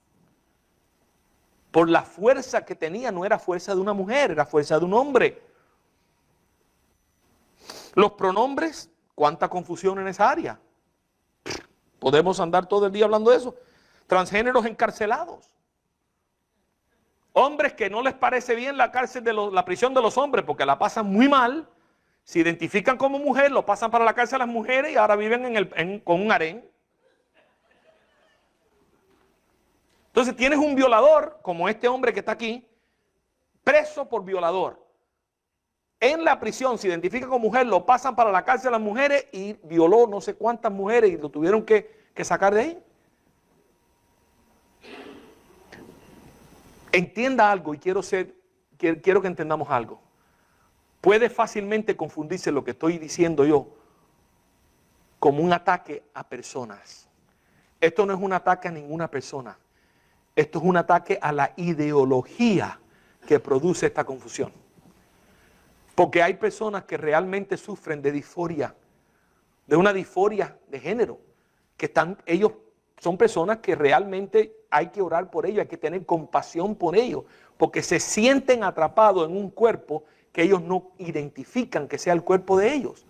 Por la fuerza que tenía, no era fuerza de una mujer, era fuerza de un hombre. Los pronombres, cuánta confusión en esa área. Podemos andar todo el día hablando de eso. Transgéneros encarcelados. Hombres que no les parece bien la prisión de los hombres porque la pasan muy mal. Se identifican como mujer, lo pasan para la cárcel a las mujeres y ahora viven con un harén. Entonces tienes un violador, como este hombre que está aquí, preso por violador. En la prisión se identifica como mujer, lo pasan para la cárcel a las mujeres y violó no sé cuántas mujeres y lo tuvieron que sacar de ahí. Entienda algo y quiero que entendamos algo. Puede fácilmente confundirse lo que estoy diciendo yo como un ataque a personas. Esto no es un ataque a ninguna persona. Esto es un ataque a la ideología que produce esta confusión. Porque hay personas que realmente sufren de disforia, de una disforia de género, ellos son personas que realmente hay que orar por ellos, hay que tener compasión por ellos, porque se sienten atrapados en un cuerpo que ellos no identifican que sea el cuerpo de ellos.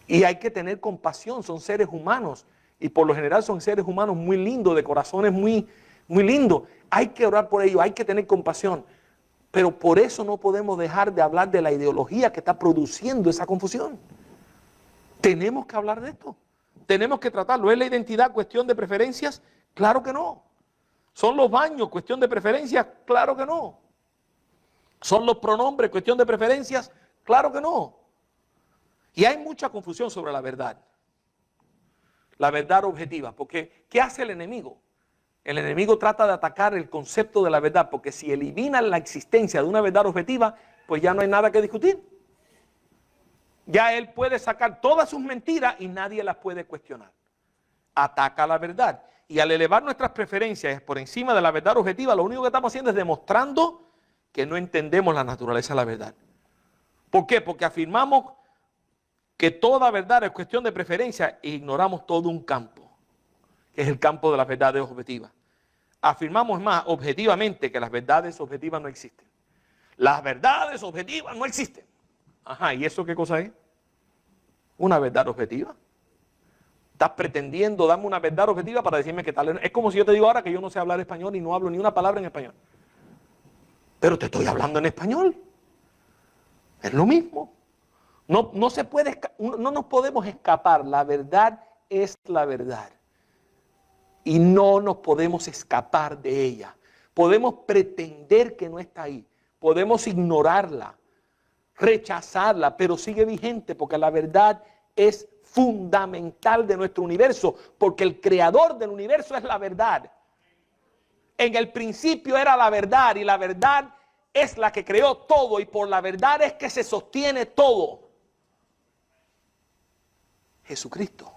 Y hay que tener compasión, son seres humanos, y por lo general son seres humanos muy lindos, de corazones muy lindos. Hay que orar por ellos, hay que tener compasión. Pero por eso no podemos dejar de hablar de la ideología que está produciendo esa confusión. Tenemos que hablar de esto. Tenemos que tratarlo. ¿Es la identidad cuestión de preferencias? Claro que no. ¿Son los baños cuestión de preferencias? Claro que no. ¿Son los pronombres cuestión de preferencias? Claro que no. Y hay mucha confusión sobre la verdad. La verdad objetiva. Porque ¿qué hace el enemigo? El enemigo trata de atacar el concepto de la verdad, porque si elimina la existencia de una verdad objetiva, pues ya no hay nada que discutir. Ya él puede sacar todas sus mentiras y nadie las puede cuestionar. ataca la verdad. Y al elevar nuestras preferencias por encima de la verdad objetiva, lo único que estamos haciendo es demostrando que no entendemos la naturaleza de la verdad. ¿Por qué? Porque afirmamos que toda verdad es cuestión de preferencia e ignoramos todo un campo, que es el campo de las verdades objetivas. Afirmamos más objetivamente que las verdades objetivas no existen. Las verdades objetivas no existen. Ajá, ¿y eso qué cosa es? Una verdad objetiva. Estás pretendiendo darme una verdad objetiva para decirme que tal. Es como si yo te digo ahora que yo no sé hablar español y no hablo ni una palabra en español. Pero te estoy hablando en español. Es lo mismo. No se puede, no nos podemos escapar. La verdad es la verdad. Y no nos podemos escapar de ella. Podemos pretender que no está ahí. Podemos ignorarla, rechazarla, pero sigue vigente porque la verdad es fundamental de nuestro universo, porque el creador del universo es la verdad. En el principio era la verdad y la verdad es la que creó todo y por la verdad es que se sostiene todo. Jesucristo.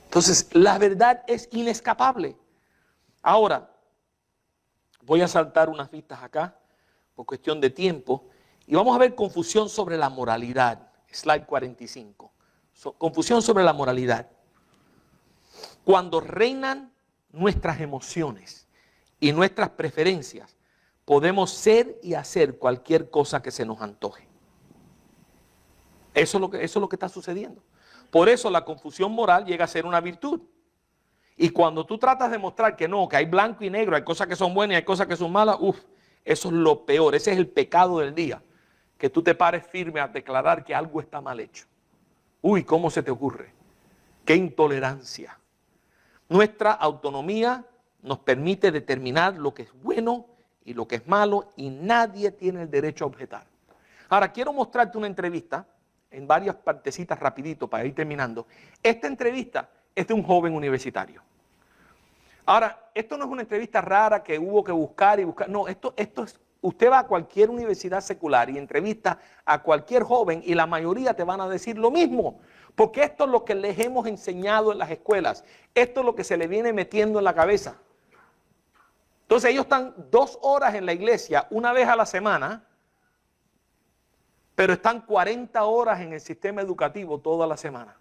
Entonces, la verdad es inescapable. Ahora, voy a saltar unas vistas acá por cuestión de tiempo y vamos a ver confusión sobre la moralidad. Slide 45. Confusión sobre la moralidad. Cuando reinan nuestras emociones y nuestras preferencias, podemos ser y hacer cualquier cosa que se nos antoje. Eso es lo que está sucediendo. Por eso la confusión moral llega a ser una virtud. Y cuando tú tratas de mostrar que no, que hay blanco y negro, hay cosas que son buenas y hay cosas que son malas, eso es lo peor. Ese es el pecado del día. Que tú te pares firme a declarar que algo está mal hecho. ¿Cómo se te ocurre? ¡Qué intolerancia! Nuestra autonomía nos permite determinar lo que es bueno y lo que es malo y nadie tiene el derecho a objetar. Ahora, quiero mostrarte una entrevista en varias partecitas rapidito para ir terminando. Esta entrevista es de un joven universitario. Ahora, esto no es una entrevista rara que hubo que buscar y buscar. No, esto es, usted va a cualquier universidad secular y entrevista a cualquier joven y la mayoría te van a decir lo mismo. Porque esto es lo que les hemos enseñado en las escuelas. Esto es lo que se le viene metiendo en la cabeza. Entonces ellos están 2 horas en la iglesia una vez a la semana, pero están 40 horas en el sistema educativo toda la semana.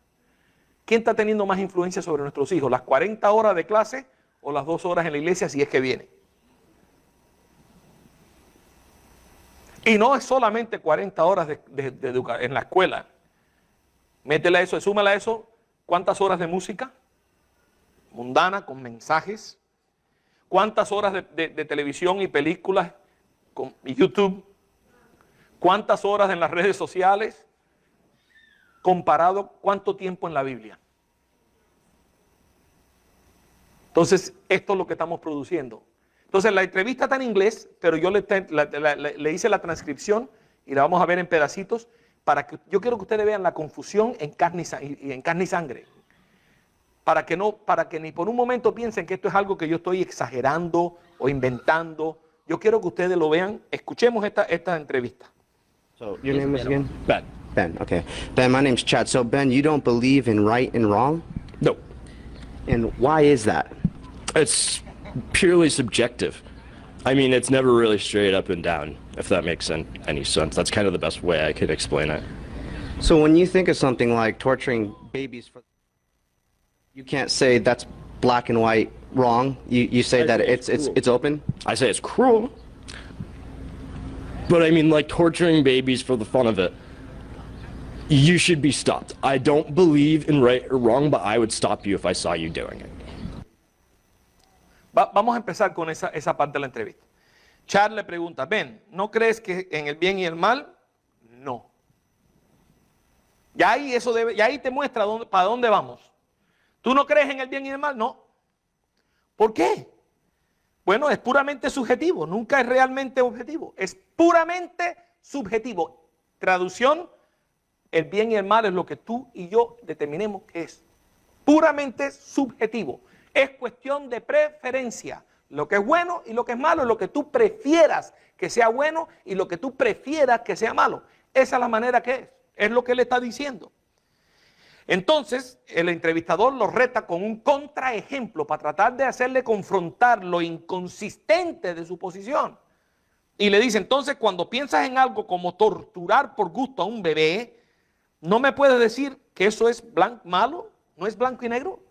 ¿Quién está teniendo más influencia sobre nuestros hijos? ¿Las 40 horas de clase o las 2 horas en la iglesia si es que viene? Y no es solamente 40 horas en la escuela. Métele a eso, súmale a eso, ¿cuántas horas de música mundana con mensajes? ¿Cuántas horas de televisión y películas y YouTube? ¿Cuántas horas en las redes sociales? Comparado, ¿cuánto tiempo en la Biblia? Entonces, esto es lo que estamos produciendo. Entonces, la entrevista está en inglés, pero yo le hice la transcripción y la vamos a ver en pedacitos. Yo quiero que ustedes vean la confusión en carne y sangre. Para que ni por un momento piensen que esto es algo que yo estoy exagerando o inventando. Yo quiero que ustedes lo vean. Escuchemos esta entrevista. So, your name was again? Ben. Ben, okay. Ben, my name's Chad. So, Ben, you don't believe in right and wrong? No. And why is that? It's purely subjective. I mean, it's never really straight up and down, if that makes any sense. That's kind of the best way I could explain it. So when you think of something like torturing babies, you can't say that's black and white wrong. You say that it's open? I say it's cruel. But I mean, like torturing babies for the fun of it. You should be stopped. I don't believe in right or wrong, but I would stop you if I saw you doing it. Vamos a empezar con esa parte de la entrevista. Chad le pregunta, Ben, ¿no crees que en el bien y el mal? No. Ya ahí te muestra para dónde vamos. ¿Tú no crees en el bien y el mal? No. ¿Por qué? Bueno, es puramente subjetivo, nunca es realmente objetivo. Es puramente subjetivo. Traducción, el bien y el mal es lo que tú y yo determinemos que es. Puramente subjetivo. Es cuestión de preferencia. Lo que es bueno y lo que es malo es lo que tú prefieras que sea bueno y lo que tú prefieras que sea malo. Esa es la manera que es. Es lo que él está diciendo. Entonces, el entrevistador lo reta con un contraejemplo para tratar de hacerle confrontar lo inconsistente de su posición. Y le dice, entonces, cuando piensas en algo como torturar por gusto a un bebé, ¿no me puedes decir que eso es malo? ¿No es blanco y negro? O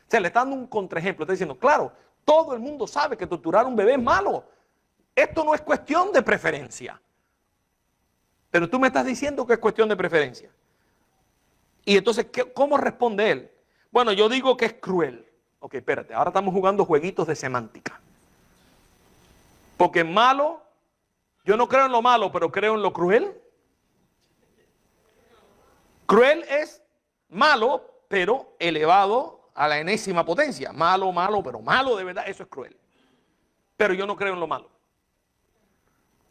sea, le está dando un contraejemplo. Está diciendo, claro, todo el mundo sabe que torturar a un bebé es malo. Esto no es cuestión de preferencia. Pero tú me estás diciendo que es cuestión de preferencia. Y entonces, ¿cómo responde él? Bueno, yo digo que es cruel. Ok, espérate, ahora estamos jugando jueguitos de semántica. Porque malo, yo no creo en lo malo, pero creo en lo cruel. Cruel es malo, pero elevado a la enésima potencia. Malo, pero malo de verdad, eso es cruel. Pero yo no creo en lo malo.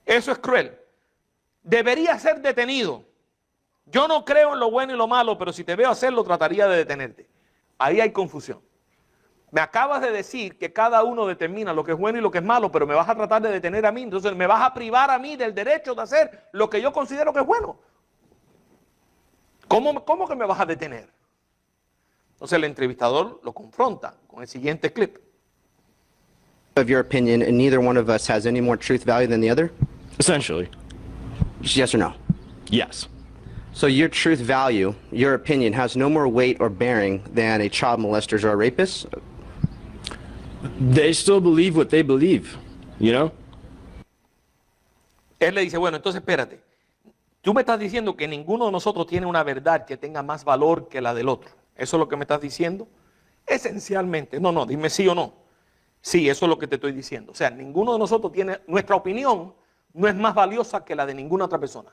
Eso es cruel. Debería ser detenido. Yo no creo en lo bueno y lo malo, pero si te veo hacerlo, trataría de detenerte. Ahí hay confusión. Me acabas de decir que cada uno determina lo que es bueno y lo que es malo, pero me vas a tratar de detener a mí, entonces me vas a privar a mí del derecho de hacer lo que yo considero que es bueno. ¿Cómo que me vas a detener? Entonces el entrevistador lo confronta con el siguiente clip. Of your opinion, and neither one of us has any more truth value than the other? Essentially, Just yes or no? yes. So your truth value, your opinion, has no more weight or bearing than a child molester or a rapist? They still believe what they believe, you know? Él le dice, bueno, entonces espérate. Tú me estás diciendo que ninguno de nosotros tiene una verdad que tenga más valor que la del otro. ¿Eso es lo que me estás diciendo? Esencialmente. No, dime sí o no. Sí, eso es lo que te estoy diciendo. O sea, ninguno de nosotros tiene, nuestra opinión no es más valiosa que la de ninguna otra persona.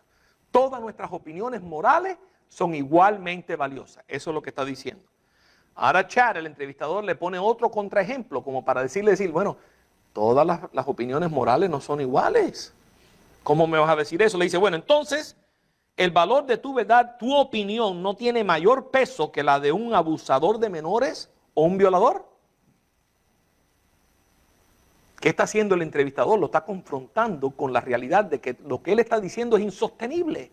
Todas nuestras opiniones morales son igualmente valiosas. Eso es lo que está diciendo. Ahora Chad, el entrevistador, le pone otro contraejemplo como para decir, bueno, todas las opiniones morales no son iguales. ¿Cómo me vas a decir eso? Le dice, bueno, entonces, el valor de tu verdad, tu opinión, no tiene mayor peso que la de un abusador de menores o un violador. ¿Qué está haciendo el entrevistador? Lo está confrontando con la realidad de que lo que él está diciendo es insostenible.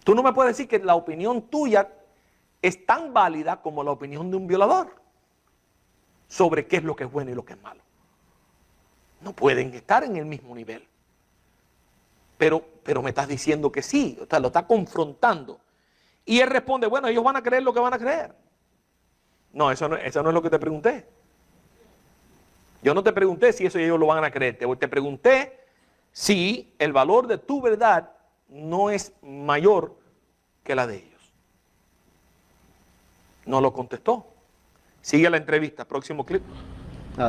Tú no me puedes decir que la opinión tuya es tan válida como la opinión de un violador sobre qué es lo que es bueno y lo que es malo. No pueden estar en el mismo nivel. Pero me estás diciendo que sí, o sea, lo está confrontando. Y él responde, bueno, ellos van a creer lo que van a creer. No, eso no es lo que te pregunté. Yo no te pregunté si eso ellos lo van a creer. Te pregunté si el valor de tu verdad no es mayor que la de ellos. No lo contestó. Sigue la entrevista. Próximo clip.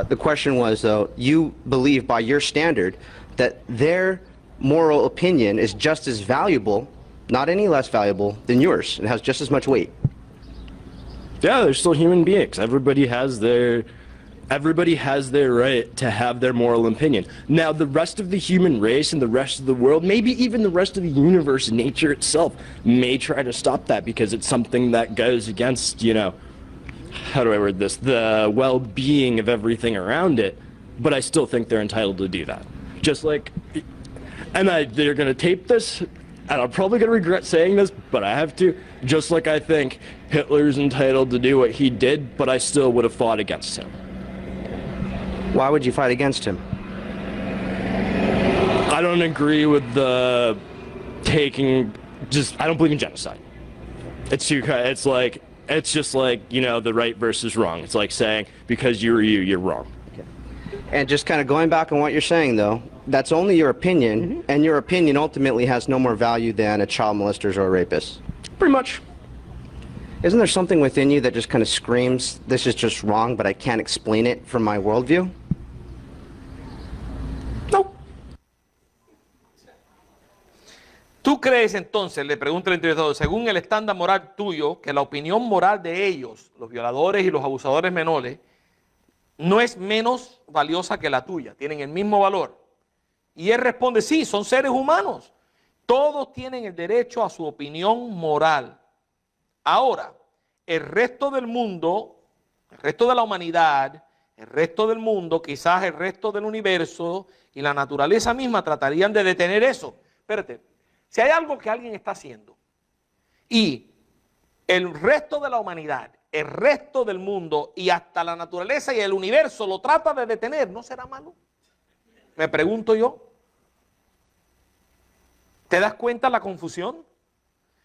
The question was, though, you believe by your standard that their moral opinion is just as valuable, not any less valuable, than yours. It has just as much weight. Yeah, they're still human beings. Everybody has their right to have their moral opinion. Now, the rest of the human race and the rest of the world, maybe even the rest of the universe, nature itself, may try to stop that because it's something that goes against, you know, how do I word this, the well-being of everything around it. But I still think they're entitled to do that. Just like, and they're going to tape this, and I'm probably going to regret saying this, but I have to. Just like I think Hitler's entitled to do what he did, but I still would have fought against him. Why would you fight against him? I don't agree with the taking, I don't believe in genocide. It's just like, you know, the right versus wrong. It's like saying, because you're wrong. And just kind of going back on what you're saying, though, that's only your opinion, and your opinion ultimately has no more value than a child molester or a rapist. Pretty much. Isn't there something within you that just kind of screams, this is just wrong, but I can't explain it from my worldview? No. ¿Tú crees entonces, le pregunta el entrevistador, según el estándar moral tuyo, que la opinión moral de ellos, los violadores y los abusadores menores, no es menos valiosa que la tuya? ¿Tienen el mismo valor? Y él responde, sí, son seres humanos. Todos tienen el derecho a su opinión moral. Ahora, el resto del mundo, el resto de la humanidad, el resto del mundo, quizás el resto del universo y la naturaleza misma tratarían de detener eso. Espérate, si hay algo que alguien está haciendo y el resto de la humanidad, el resto del mundo y hasta la naturaleza y el universo lo trata de detener, ¿no será malo? Me pregunto yo. ¿Te das cuenta la confusión?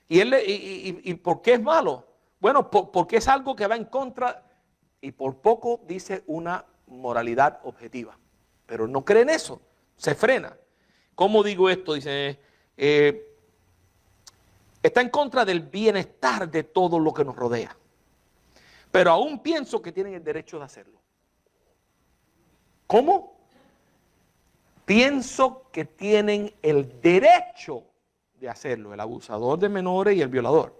¿Y por qué es malo? Bueno, porque es algo que va en contra y por poco dice una moralidad objetiva. Pero no cree en eso, se frena. ¿Cómo digo esto? Dice, está en contra del bienestar de todo lo que nos rodea. Pero aún pienso que tienen el derecho de hacerlo. ¿Cómo? Pienso que tienen el derecho de hacerlo, el abusador de menores y el violador.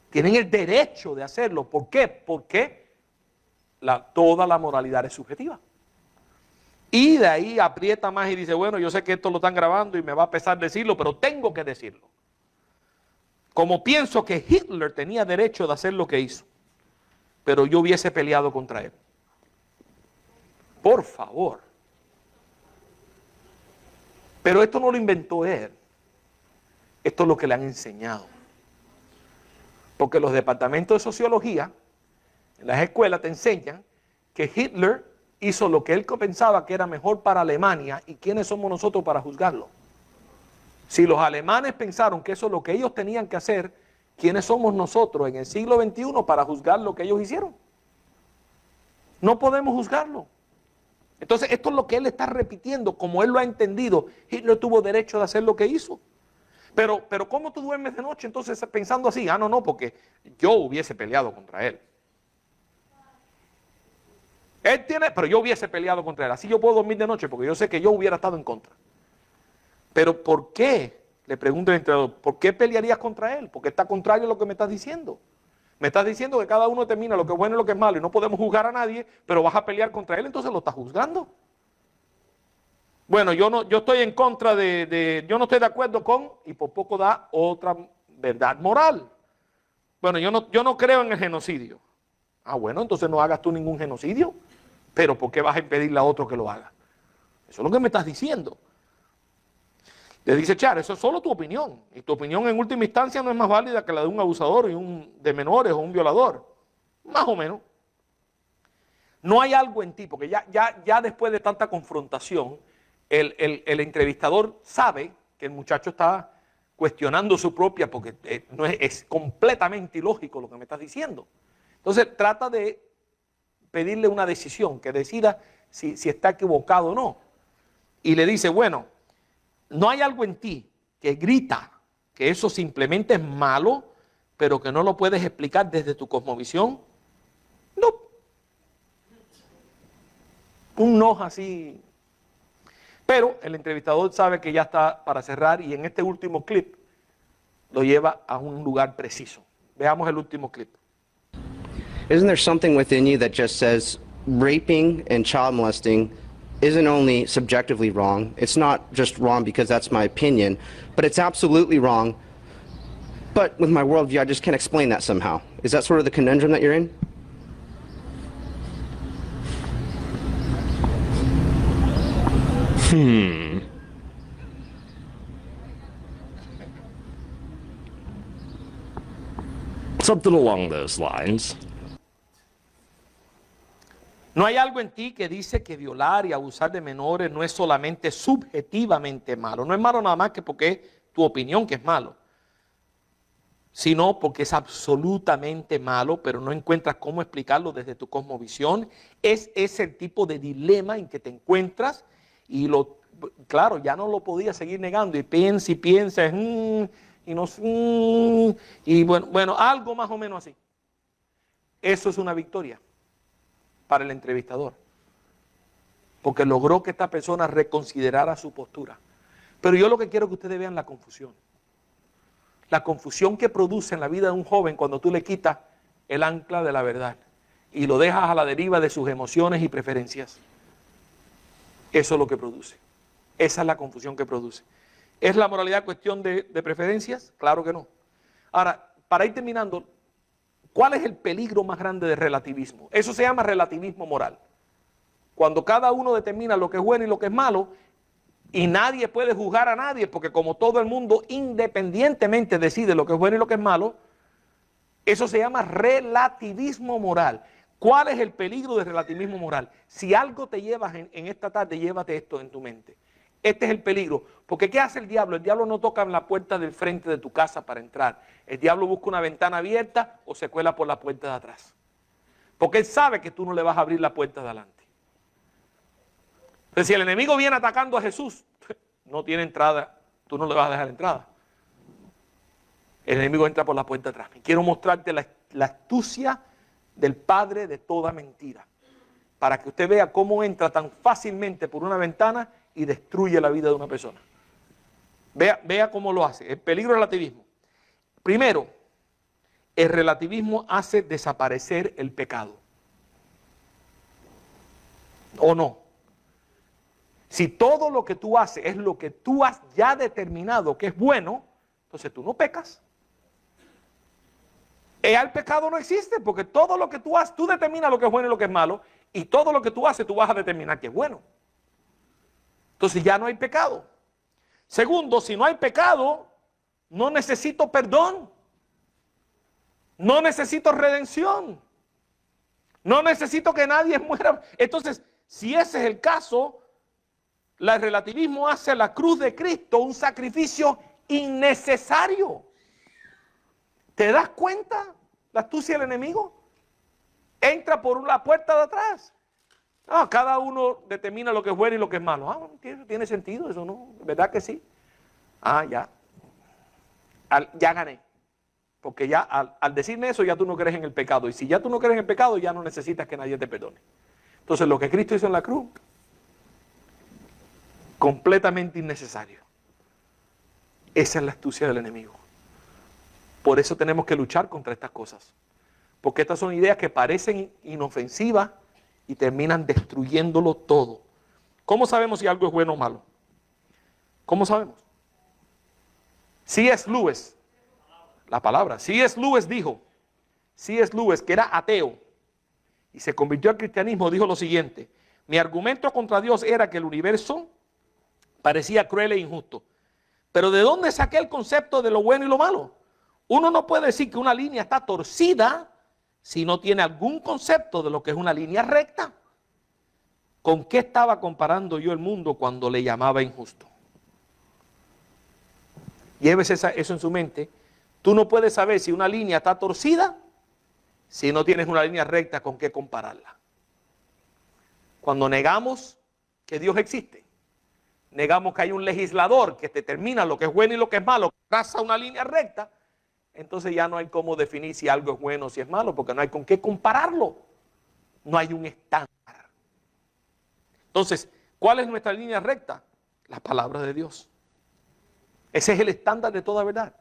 Tienen el derecho de hacerlo. ¿Por qué? Porque toda la moralidad es subjetiva. Y de ahí aprieta más y dice, bueno, yo sé que esto lo están grabando y me va a pesar decirlo, pero tengo que decirlo. Como pienso que Hitler tenía derecho de hacer lo que hizo, pero yo hubiese peleado contra él. Por favor. Pero esto no lo inventó él. Esto es lo que le han enseñado. Porque los departamentos de sociología en las escuelas te enseñan que Hitler hizo lo que él pensaba que era mejor para Alemania y quiénes somos nosotros para juzgarlo. Si los alemanes pensaron que eso es lo que ellos tenían que hacer, ¿quiénes somos nosotros en el siglo XXI para juzgar lo que ellos hicieron? No podemos juzgarlo. Entonces esto es lo que él está repitiendo, como él lo ha entendido. Hitler tuvo derecho de hacer lo que hizo. Pero ¿cómo tú duermes de noche entonces pensando así? Ah, no, porque yo hubiese peleado contra él. Pero yo hubiese peleado contra él. Así yo puedo dormir de noche porque yo sé que yo hubiera estado en contra. Pero ¿por qué? Le pregunto al entrenador, ¿por qué pelearías contra él? Porque está contrario a lo que me estás diciendo. Me estás diciendo que cada uno determina lo que es bueno y lo que es malo y no podemos juzgar a nadie, pero vas a pelear contra él, entonces lo estás juzgando. Bueno, yo estoy en contra yo no estoy de acuerdo con, y por poco da otra verdad moral. Bueno, yo no creo en el genocidio. Ah, bueno, entonces no hagas tú ningún genocidio, pero ¿por qué vas a impedirle a otro que lo haga? Eso es lo que me estás diciendo. Le dice Char, eso es solo tu opinión, y tu opinión en última instancia no es más válida que la de un abusador de menores o un violador, más o menos. No hay algo en ti, porque ya después de tanta confrontación, el entrevistador sabe que el muchacho está cuestionando su propia, porque es completamente ilógico lo que me estás diciendo. Entonces trata de pedirle una decisión, que decida si está equivocado o no. Y le dice, bueno, no hay algo en ti que grita que eso simplemente es malo, pero que no lo puedes explicar desde tu cosmovisión. No. Un no así. Pero el entrevistador sabe que ya está para cerrar y en este último clip lo lleva a un lugar preciso. Veamos el último clip. Isn't there something within you that just says raping and child molesting isn't only subjectively wrong, it's not just wrong because that's my opinion, but it's absolutely wrong, but with my worldview I just can't explain that somehow? Is that sort of the conundrum that you're in? Something along those lines. No hay algo en ti que dice que violar y abusar de menores no es solamente subjetivamente malo. No es malo nada más que porque es tu opinión que es malo, sino porque es absolutamente malo, pero no encuentras cómo explicarlo desde tu cosmovisión. Es ese tipo de dilema en que te encuentras y claro, ya no lo podías seguir negando y piensas y no y bueno, algo más o menos así. Eso es una victoria para el entrevistador, porque logró que esta persona reconsiderara su postura. Pero yo lo que quiero que ustedes vean la confusión que produce en la vida de un joven cuando tú le quitas el ancla de la verdad y lo dejas a la deriva de sus emociones y preferencias. Eso es lo que produce. Esa es la confusión que produce. ¿Es la moralidad cuestión de preferencias? Claro que no. Ahora, para ir terminando, ¿cuál es el peligro más grande del relativismo? Eso se llama relativismo moral. Cuando cada uno determina lo que es bueno y lo que es malo, y nadie puede juzgar a nadie, porque como todo el mundo independientemente decide lo que es bueno y lo que es malo, Eso se llama relativismo moral. ¿Cuál es el peligro del relativismo moral? Si algo te llevas en esta tarde, llévate esto en tu mente. Este es el peligro. Porque ¿qué hace el diablo? El diablo no toca en la puerta del frente de tu casa para entrar. El diablo busca una ventana abierta o se cuela por la puerta de atrás. Porque él sabe que tú no le vas a abrir la puerta de adelante. Entonces, si el enemigo viene atacando a Jesús, no tiene entrada, tú no le vas a dejar entrada. El enemigo entra por la puerta de atrás. Y quiero mostrarte la astucia del padre de toda mentira, para que usted vea cómo entra tan fácilmente por una ventana y destruye la vida de una persona. Vea cómo lo hace. El peligro del relativismo. Primero, el relativismo hace desaparecer el pecado. ¿O no? Si todo lo que tú haces es lo que tú has ya determinado que es bueno, entonces tú no pecas. El pecado no existe porque todo lo que tú haces, tú determinas lo que es bueno y lo que es malo, y todo lo que tú haces tú vas a determinar que es bueno. Entonces ya no hay pecado. Segundo, si no hay pecado, no necesito perdón. No necesito redención. No necesito que nadie muera. Entonces, si ese es el caso, el relativismo hace a la cruz de Cristo un sacrificio innecesario. ¿Te das cuenta la astucia del enemigo? Entra por la puerta de atrás. Cada uno determina lo que es bueno y lo que es malo. ¿Tiene sentido eso, no? ¿Verdad que sí? Ya. Ya gané. Porque ya al decirme eso ya tú no crees en el pecado. Y si ya tú no crees en el pecado, ya no necesitas que nadie te perdone. Entonces lo que Cristo hizo en la cruz, completamente innecesario. Esa es la astucia del enemigo. Por eso tenemos que luchar contra estas cosas. Porque estas son ideas que parecen inofensivas y terminan destruyéndolo todo. ¿Cómo sabemos si algo es bueno o malo? ¿Cómo sabemos? C.S. Lewis, la palabra. C.S. Lewis dijo, C.S. Lewis, que era ateo y se convirtió al cristianismo, dijo lo siguiente: mi argumento contra Dios era que el universo parecía cruel e injusto. Pero ¿de dónde saqué el concepto de lo bueno y lo malo? Uno no puede decir que una línea está torcida si no tiene algún concepto de lo que es una línea recta. ¿Con qué estaba comparando yo el mundo cuando le llamaba injusto? Llévese eso en su mente. Tú no puedes saber si una línea está torcida si no tienes una línea recta con qué compararla. Cuando negamos que Dios existe, negamos que hay un legislador que determina lo que es bueno y lo que es malo, traza una línea recta, entonces ya no hay cómo definir si algo es bueno o si es malo, porque no hay con qué compararlo. No hay un estándar. Entonces, ¿cuál es nuestra línea recta? La palabra de Dios. Ese es el estándar de toda verdad.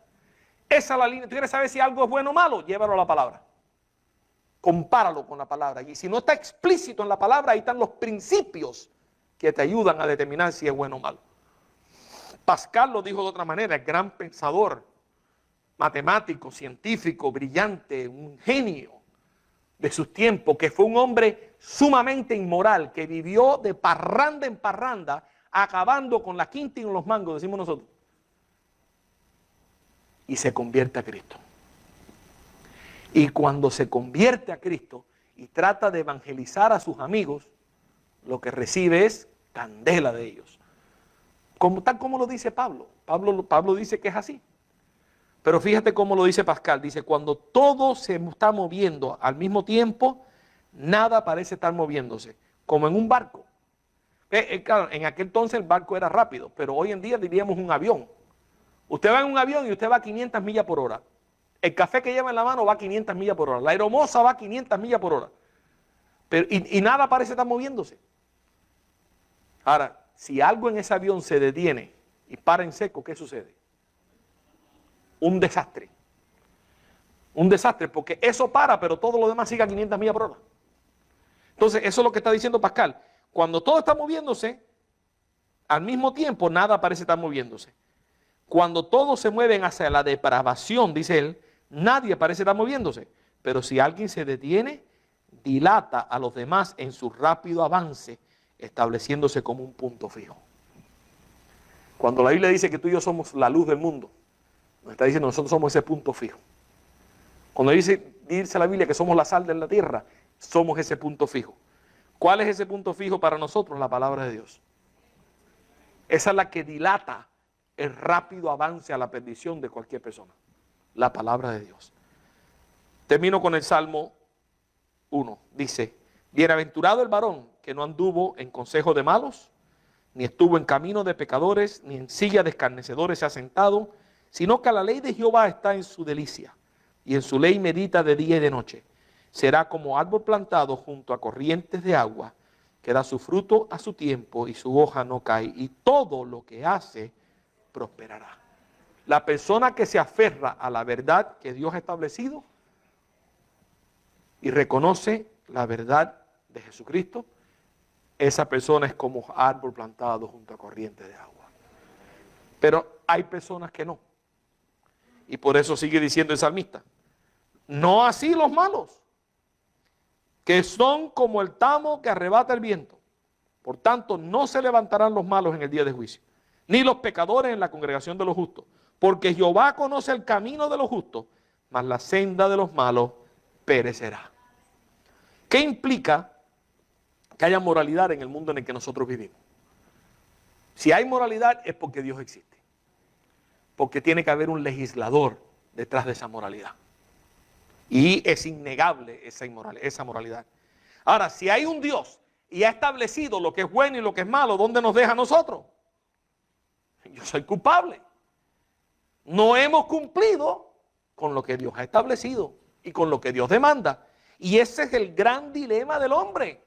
Esa es la línea. ¿Tú quieres saber si algo es bueno o malo? Llévalo a la palabra. Compáralo con la palabra. Y si no está explícito en la palabra, ahí están los principios que te ayudan a determinar si es bueno o malo. Pascal lo dijo de otra manera, el gran pensador, matemático, científico, brillante, un genio de sus tiempos, que fue un hombre sumamente inmoral, que vivió de parranda en parranda, acabando con la quinta y con los mangos, decimos nosotros, y se convierte a Cristo. Y cuando se convierte a Cristo y trata de evangelizar a sus amigos, lo que recibe es candela de ellos. Tal como lo dice Pablo. Pablo dice que es así. Pero fíjate cómo lo dice Pascal. Dice, cuando todo se está moviendo al mismo tiempo, nada parece estar moviéndose, como en un barco. Claro, en aquel entonces el barco era rápido, pero hoy en día diríamos un avión. Usted va en un avión y usted va a 500 millas por hora. El café que lleva en la mano va a 500 millas por hora. La aeromoza va a 500 millas por hora. Y nada parece estar moviéndose. Ahora, si algo en ese avión se detiene y para en seco, ¿qué sucede? Un desastre. Un desastre, porque eso para, pero todo lo demás sigue a 500 millas por hora. Entonces, eso es lo que está diciendo Pascal. Cuando todo está moviéndose, al mismo tiempo, nada parece estar moviéndose. Cuando todos se mueven hacia la depravación, dice él, nadie parece estar moviéndose. Pero si alguien se detiene, dilata a los demás en su rápido avance, estableciéndose como un punto fijo. Cuando la Biblia dice que tú y yo somos la luz del mundo, nos está diciendo nosotros somos ese punto fijo. Cuando dice la Biblia que somos la sal de la tierra, somos ese punto fijo. ¿Cuál es ese punto fijo para nosotros? La palabra de Dios. Esa es la que dilata el rápido avance a la perdición de cualquier persona. La palabra de Dios. Termino con el Salmo 1. Dice, bienaventurado el varón que no anduvo en consejo de malos, ni estuvo en camino de pecadores, ni en silla de escarnecedores se ha sentado, sino que a la ley de Jehová está en su delicia, y en su ley medita de día y de noche. Será como árbol plantado junto a corrientes de agua, que da su fruto a su tiempo y su hoja no cae, y todo lo que hace prosperará. La persona que se aferra a la verdad que Dios ha establecido y reconoce la verdad de Jesucristo, esa persona es como árbol plantado junto a corrientes de agua. Pero hay personas que no. Y por eso sigue diciendo el salmista, no así los malos, que son como el tamo que arrebata el viento. Por tanto, no se levantarán los malos en el día de juicio, ni los pecadores en la congregación de los justos, porque Jehová conoce el camino de los justos, mas la senda de los malos perecerá. ¿Qué implica que haya moralidad en el mundo en el que nosotros vivimos? Si hay moralidad es porque Dios existe, porque tiene que haber un legislador detrás de esa moralidad. Y es innegable esa moralidad. Ahora, si hay un Dios y ha establecido lo que es bueno y lo que es malo, ¿dónde nos deja a nosotros? Yo soy culpable. No hemos cumplido con lo que Dios ha establecido y con lo que Dios demanda. Y ese es el gran dilema del hombre.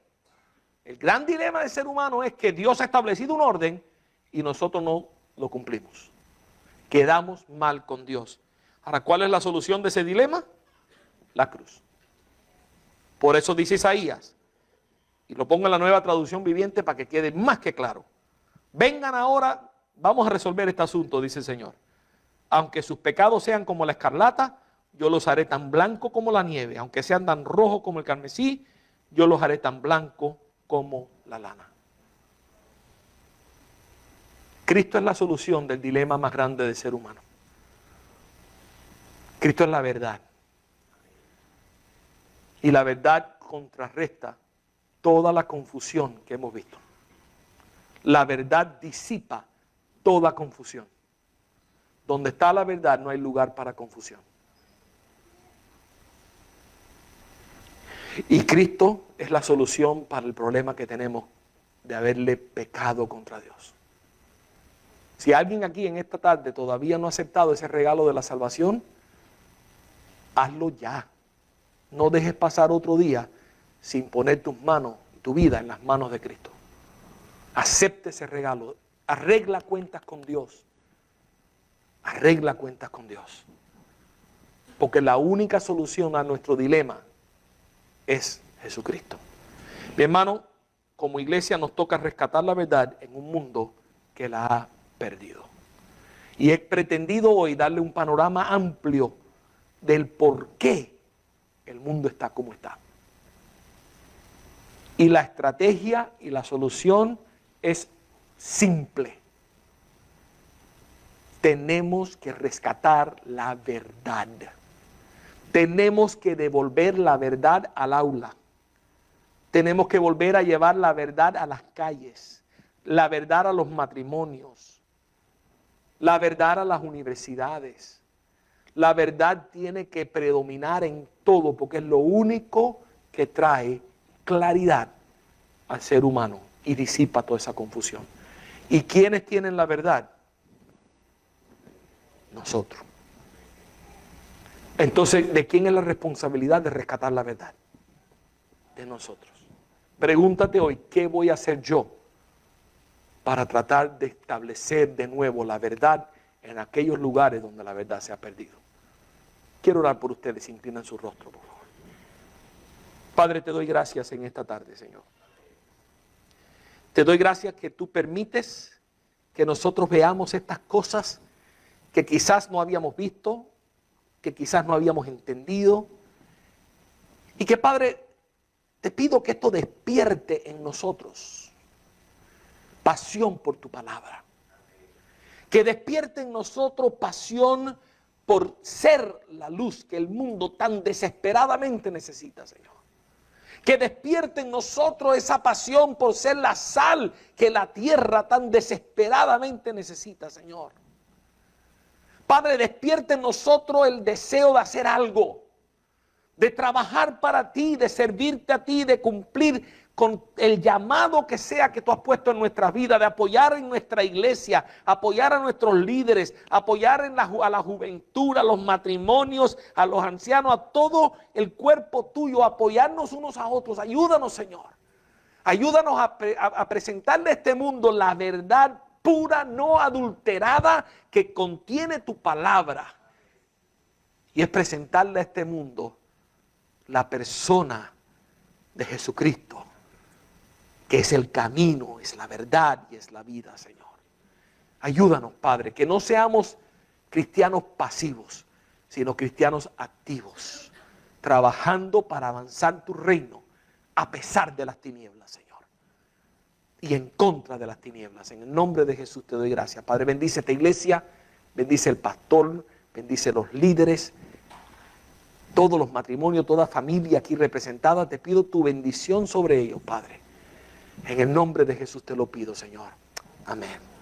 El gran dilema del ser humano es que Dios ha establecido un orden y nosotros no lo cumplimos. Quedamos mal con Dios. Ahora, ¿cuál es la solución de ese dilema? La cruz. Por eso dice Isaías, y lo pongo en la Nueva Traducción Viviente para que quede más que claro. Vengan ahora, vamos a resolver este asunto, dice el Señor. Aunque sus pecados sean como la escarlata, yo los haré tan blanco como la nieve. Aunque sean tan rojos como el carmesí, yo los haré tan blanco como la lana. Cristo es la solución del dilema más grande del ser humano. Cristo es la verdad. Y la verdad contrarresta toda la confusión que hemos visto. La verdad disipa toda confusión. Donde está la verdad no hay lugar para confusión. Y Cristo es la solución para el problema que tenemos de haberle pecado contra Dios. Si alguien aquí en esta tarde todavía no ha aceptado ese regalo de la salvación, hazlo ya. No dejes pasar otro día sin poner tus manos, tu vida en las manos de Cristo. Acepte ese regalo. Arregla cuentas con Dios. Arregla cuentas con Dios. Porque la única solución a nuestro dilema es Jesucristo. Mi hermano, como iglesia nos toca rescatar la verdad en un mundo que la ha perdido. Y he pretendido hoy darle un panorama amplio del por qué el mundo está como está. Y la estrategia y la solución es simple. Tenemos que rescatar la verdad. Tenemos que devolver la verdad al aula. Tenemos que volver a llevar la verdad a las calles, la verdad a los matrimonios, la verdad a las universidades. La verdad tiene que predominar en todo porque es lo único que trae claridad al ser humano y disipa toda esa confusión. ¿Y quiénes tienen la verdad? Nosotros. Entonces, ¿de quién es la responsabilidad de rescatar la verdad? De nosotros. Pregúntate hoy, ¿qué voy a hacer yo para tratar de establecer de nuevo la verdad en aquellos lugares donde la verdad se ha perdido? Quiero orar por ustedes, inclinan su rostro, por favor. Padre, te doy gracias en esta tarde, Señor. Te doy gracias que tú permites que nosotros veamos estas cosas que quizás no habíamos visto, que quizás no habíamos entendido. Y que, Padre, te pido que esto despierte en nosotros pasión por tu palabra. Que despierte en nosotros pasión por ser la luz que el mundo tan desesperadamente necesita, Señor. Que despierte en nosotros esa pasión por ser la sal que la tierra tan desesperadamente necesita, Señor. Padre, despierte en nosotros el deseo de hacer algo, de trabajar para ti, de servirte a ti, de cumplir con el llamado que sea que tú has puesto en nuestra vida, de apoyar en nuestra iglesia, apoyar a nuestros líderes, apoyar a la juventud, a los matrimonios, a los ancianos, a todo el cuerpo tuyo, apoyarnos unos a otros. Ayúdanos, Señor. Ayúdanos a presentarle a este mundo la verdad pura, no adulterada, que contiene tu palabra. Y es presentarle a este mundo la persona de Jesucristo, que es el camino, es la verdad y es la vida, Señor. Ayúdanos, Padre, que no seamos cristianos pasivos, sino cristianos activos, trabajando para avanzar tu reino a pesar de las tinieblas, Señor, y en contra de las tinieblas. En el nombre de Jesús te doy gracias. Padre, bendice esta iglesia, bendice el pastor, bendice los líderes, todos los matrimonios, toda familia aquí representada. Te pido tu bendición sobre ellos, Padre. En el nombre de Jesús te lo pido, Señor. Amén.